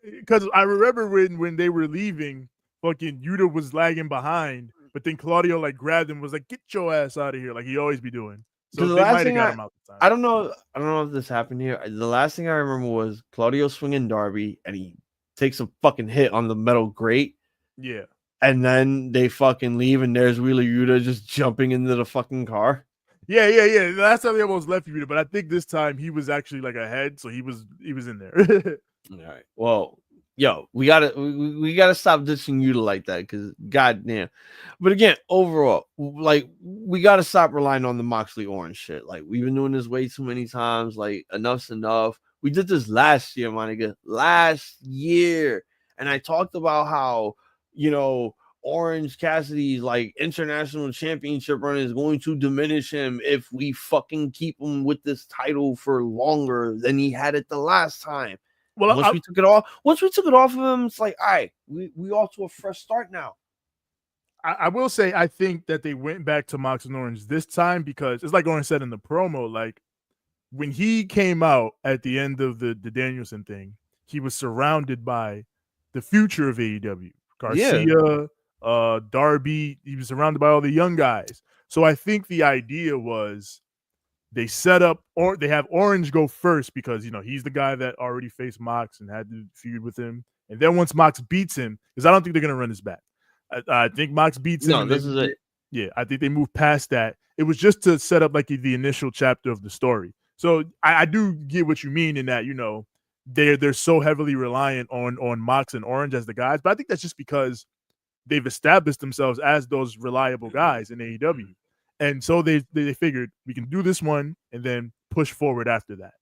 Because I remember when they were leaving, fucking Yuta was lagging behind, but then Claudio like grabbed him and was like, get your ass out of here, like he always be doing. So they might have got him out the time. I don't know if this happened here. The last thing I remember was Claudio swinging Darby, and he takes a fucking hit on the metal grate. Yeah. And then they fucking leave, and there's Wheeler Yuta just jumping into the fucking car. Yeah. Last time they almost left Yuta, but I think this time he was actually like ahead, so he was in there. All right. Well, yo, we gotta stop dissing Yuta like that, because goddamn. But again, overall, like, we gotta stop relying on the Moxley Orange shit. Like, we've been doing this way too many times. Like, enough's enough. We did this last year, my nigga. Last year. And I talked about how, Orange Cassidy's like international championship run is going to diminish him if we fucking keep him with this title for longer than he had it the last time. Well, once we took it off of him, it's like, all right, we off to a fresh start now. I will say, I think that they went back to Mox and Orange this time because it's like Orange said in the promo, like when he came out at the end of the Danielson thing, he was surrounded by the future of AEW. Garcia, Darby, he was surrounded by all the young guys. So I think the idea was they set up, or they have Orange go first because, he's the guy that already faced Mox and had to feud with him. And then once Mox beats him, because I don't think they're going to run his back. I think Mox beats him. No, this is it. Yeah, I think they moved past that. It was just to set up like the initial chapter of the story. So I do get what you mean in that, they're so heavily reliant on Mox and Orange as the guys. But I think that's just because they've established themselves as those reliable guys in AEW. And so they figured we can do this one and then push forward after that.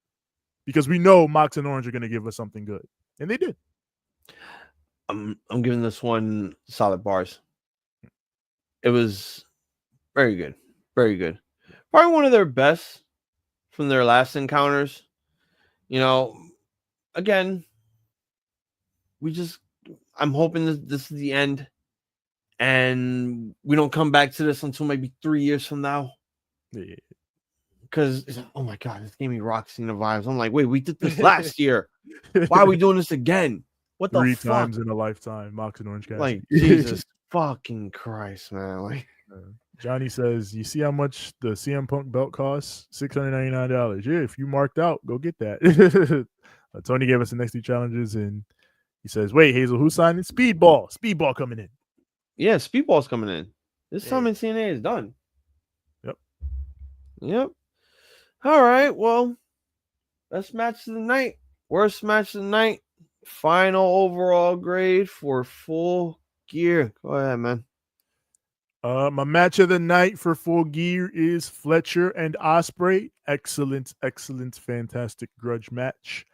Because we know Mox and Orange are going to give us something good. And they did. I'm giving this one solid bars. It was very good. Very good. Probably one of their best from their last encounters. You know, again, I'm hoping this is the end and we don't come back to this until maybe 3 years from now. Yeah. Because, oh my God, this gave me Rock Cena vibes. I'm like, wait, we did this last year. Why are we doing this again? What the 3 fuck? times in a lifetime, Mox and Orange Cassidy. Like, Jesus fucking Christ, man. Like, Johnny says, you see how much the CM Punk belt costs? $699. Yeah, if you marked out, go get that. Tony gave us the next 2 challenges, and he says, wait, Hazel, who's signing? Speedball. Speedball coming in. Yeah, Speedball's coming in. This time in CNA is done. Yep. All right, well, best match of the night. Worst match of the night. Final overall grade for Full Gear. Go ahead, man. My match of the night for Full Gear is Fletcher and Ospreay. Excellent, fantastic grudge match.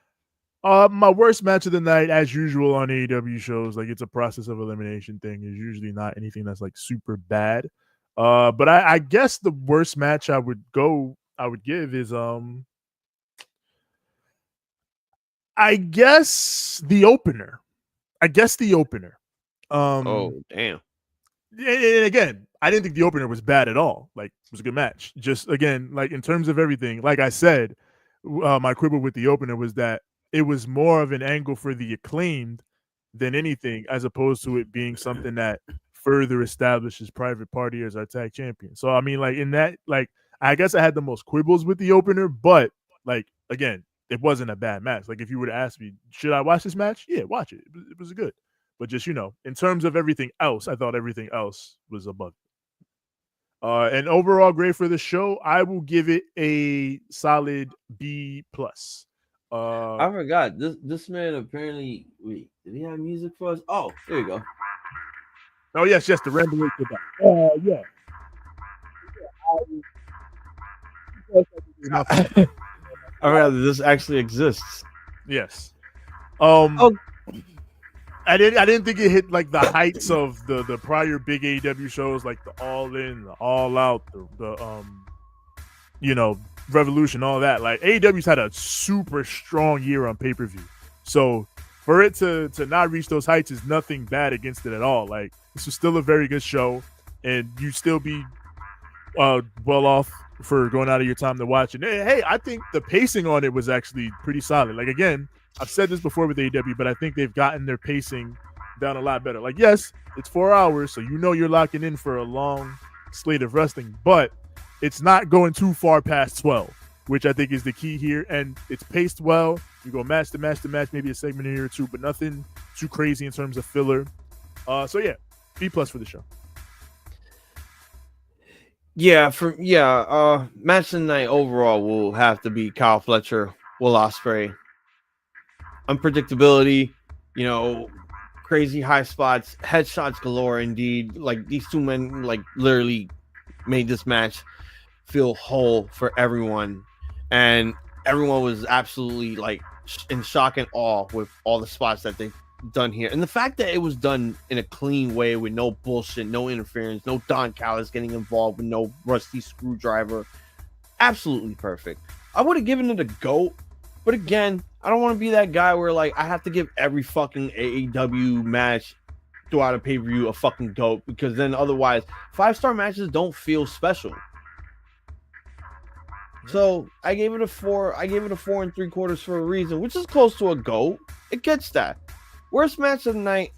My worst match of the night, as usual on AEW shows, like it's a process of elimination thing, is usually not anything that's like super bad. But I guess the worst match I would give is I guess the opener. Oh, damn. And again, I didn't think the opener was bad at all. Like, it was a good match. Just again, like in terms of everything, like I said, my quibble with the opener was that it was more of an angle for the Acclaimed than anything, as opposed to it being something that further establishes Private Party as our tag champion. So I mean, like in that, like I guess I had the most quibbles with the opener, but like again, it wasn't a bad match. Like if you were to ask me, should I watch this match? Yeah, watch it. It was good. But just, in terms of everything else, I thought everything else was above. And overall grade for the show, I will give it a solid B+. I forgot. This man apparently, wait, did he have music for us? Oh, there you go. Oh, yes, the Ramblemania. Yeah. I forgot that this actually exists. Yes. I didn't think it hit like the heights of the prior big AEW shows, like the All In, the All Out, the Revolution, all that. Like AEW's had a super strong year on pay-per-view. So for it to not reach those heights is nothing bad against it at all. Like this was still a very good show, and you still be well off for going out of your time to watch it. Hey, I think the pacing on it was actually pretty solid. Like again, I've said this before with AEW, but I think they've gotten their pacing down a lot better. Like, yes, it's 4 hours, so you're locking in for a long slate of wrestling, but it's not going too far past 12, which I think is the key here. And it's paced well. You go match to match to match, maybe a segment here or two, but nothing too crazy in terms of filler. So yeah, B+ for the show. Yeah, match of the night overall will have to be Kyle Fletcher, Will Ospreay. Unpredictability, crazy high spots, headshots galore. Indeed, like these two men, like literally made this match feel whole for everyone, and everyone was absolutely like in shock and awe with all the spots that they've done here, and the fact that it was done in a clean way with no bullshit, no interference, no Don Callis getting involved with no rusty screwdriver. Absolutely perfect. I would have given it a GOAT, but again, I don't want to be that guy where like I have to give every fucking AEW match throughout a pay-per-view a fucking GOAT, because then otherwise 5-star matches don't feel special. So I gave it a 4. I gave it a 4 3/4 for a reason, which is close to a GOAT. It gets that. Worst match of the night.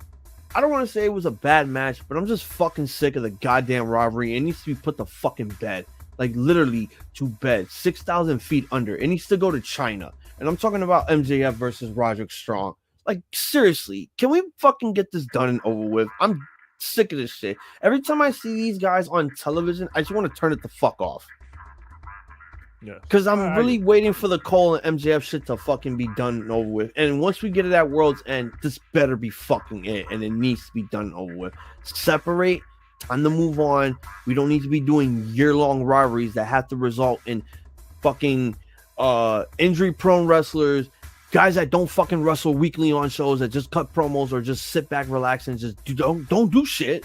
I don't want to say it was a bad match, but I'm just fucking sick of the goddamn rivalry. It needs to be put to fucking bed. Like literally to bed. 6,000 feet under. It needs to go to China. And I'm talking about MJF versus Roderick Strong. Like, seriously, can we fucking get this done and over with? I'm sick of this shit. Every time I see these guys on television, I just want to turn it the fuck off. Yeah. Because I'm really waiting for the Cole and MJF shit to fucking be done and over with. And once we get it at World's End, this better be fucking it. And it needs to be done and over with. Separate. Time to move on. We don't need to be doing year-long rivalries that have to result in fucking injury-prone wrestlers guys that don't fucking wrestle weekly on shows, that just cut promos or just sit back, relax, and just don't do shit,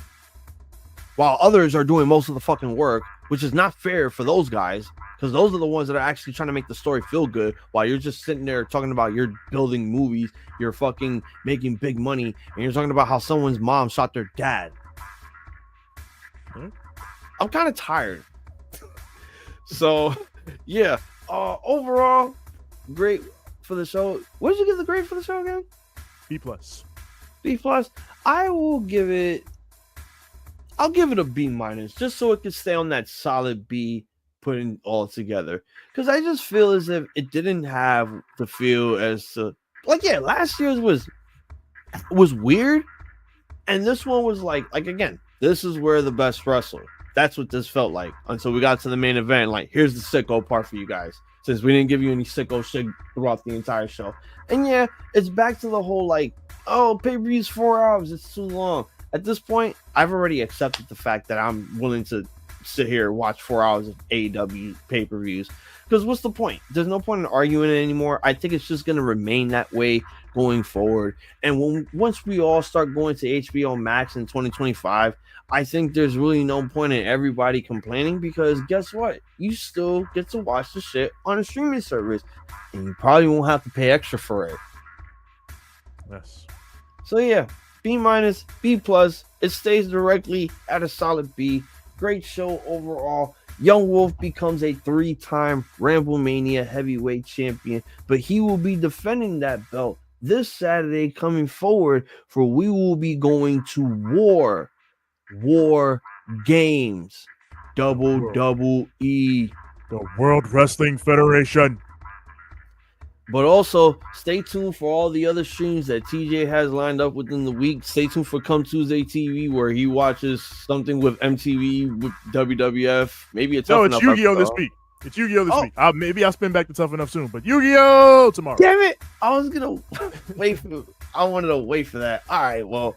while others are doing most of the fucking work, which is not fair for those guys, because those are the ones that are actually trying to make the story feel good, while you're just sitting there talking about you're building movies, you're fucking making big money, and you're talking about how someone's mom shot their dad. I'm kind of tired. So, yeah. Overall, great for the show. What did you give the grade for the show again? B+. B+. I'll give it a B-, just so it could stay on that solid B, putting all together. Because I just feel as if it didn't have the feel as to, like, yeah, last year's was weird, and this one was like again, this is where the best wrestle. That's what this felt like until we got to the main event. Like, here's the sicko part for you guys, since we didn't give you any sicko shit throughout the entire show. And yeah, it's back to the whole like, oh, pay-per-view's 4 hours, it's too long. At this point, I've already accepted the fact that I'm willing to sit here and watch 4 hours of AEW pay-per-views. Because what's the point? There's no point in arguing it anymore. I think it's just going to remain that way going forward. And once we all start going to HBO Max in 2025, I think there's really no point in everybody complaining, because guess what? You still get to watch the shit on a streaming service, and you probably won't have to pay extra for it. Yes. So yeah, B-, B+. It stays directly at a solid B. Great show overall. Young Wolf becomes a 3-time Ramblemania heavyweight champion, but he will be defending that belt this Saturday coming forward, for we will be going to War Games, WWE, the World Wrestling Federation. But also, stay tuned for all the other streams that TJ has lined up within the week. Stay tuned for Come Tuesday TV, where he watches something with MTV, with WWF. Maybe it's it's Yu-Gi-Oh this week. It's Yu-Gi-Oh this week. Maybe I'll spin back to Tough Enough soon, but Yu-Gi-Oh tomorrow. Damn it! I was gonna wait for. I wanted to wait for that. All right, well,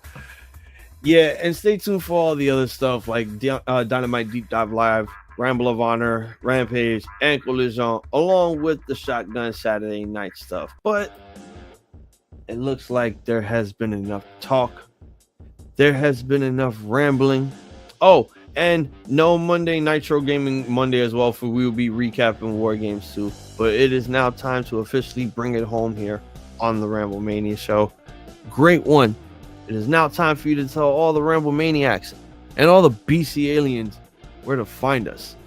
yeah, and stay tuned for all the other stuff like Dynamite Deep Dive Live, Ramble of Honor, Rampage, and Collision, along with the Shotgun Saturday Night stuff. But it looks like there has been enough talk. There has been enough rambling. Oh, and no Monday Nitro Gaming Monday as well, for we will be recapping War Games too. But it is now time to officially bring it home here on the Ramblemania show. Great one. It is now time for you to tell all the Ramblemaniacs and all the BC aliens where to find us.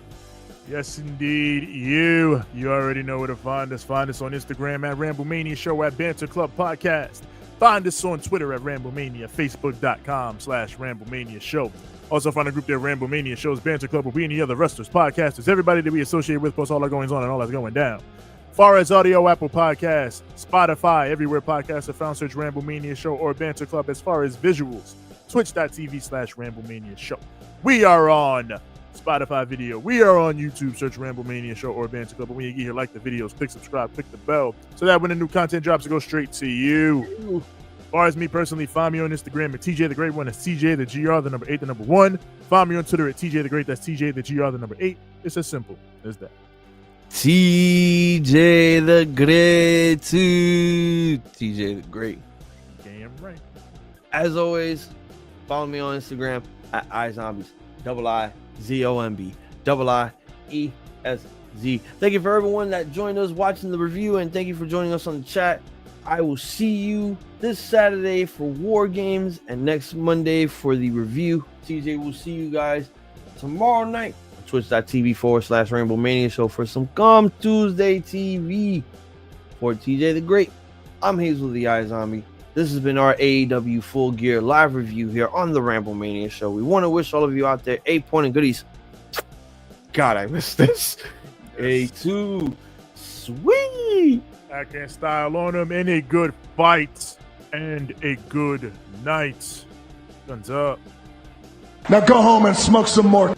Yes, indeed. You already know where to find us. Find us on Instagram at Ramblemania Show, at Banter Club Podcast. Find us on Twitter at Ramblemania, Facebook.com/Ramblemania Show. Also find a group there, Ramblemania Show's Banter Club, where we and the other wrestlers, podcasters, everybody that we associate with, post all our goings on and all that's going down. Far as audio, Apple Podcasts, Spotify, everywhere podcasts are found, search Ramblemania Show or Banter Club. As far as visuals, twitch.tv/Ramblemania Show. We are on Spotify video. We are on YouTube. Search Ramblemania Show or Banter Club. But when you get here, like the videos, click subscribe, click the bell, so that when the new content drops, it goes straight to you. As far as me personally, find me on Instagram at TJ the Great One. That's TJ the GR, the number 8, the number 1. Find me on Twitter at TJ the Great. That's TJ the GR, the number 8. It's as simple as that. TJ the Great. TJ the Great. Damn right. As always, follow me on Instagram at iZombies. IZOMB. IESZ. Thank you for everyone that joined us watching the review, and thank you for joining us on the chat. I will see you this Saturday for War Games and next Monday for the review. TJ will see you guys tomorrow night on twitch.tv/Ramblemania Show for some Come Tuesday TV. For TJ the Great, I'm Hazel the iZombie. This has been our AEW Full Gear live review here on the Ramblemania Show. We want to wish all of you out there 8-point and goodies. God, I missed this. A2. Sweet. I can style on them, and a good fight and a good night. Guns up. Now go home and smoke some more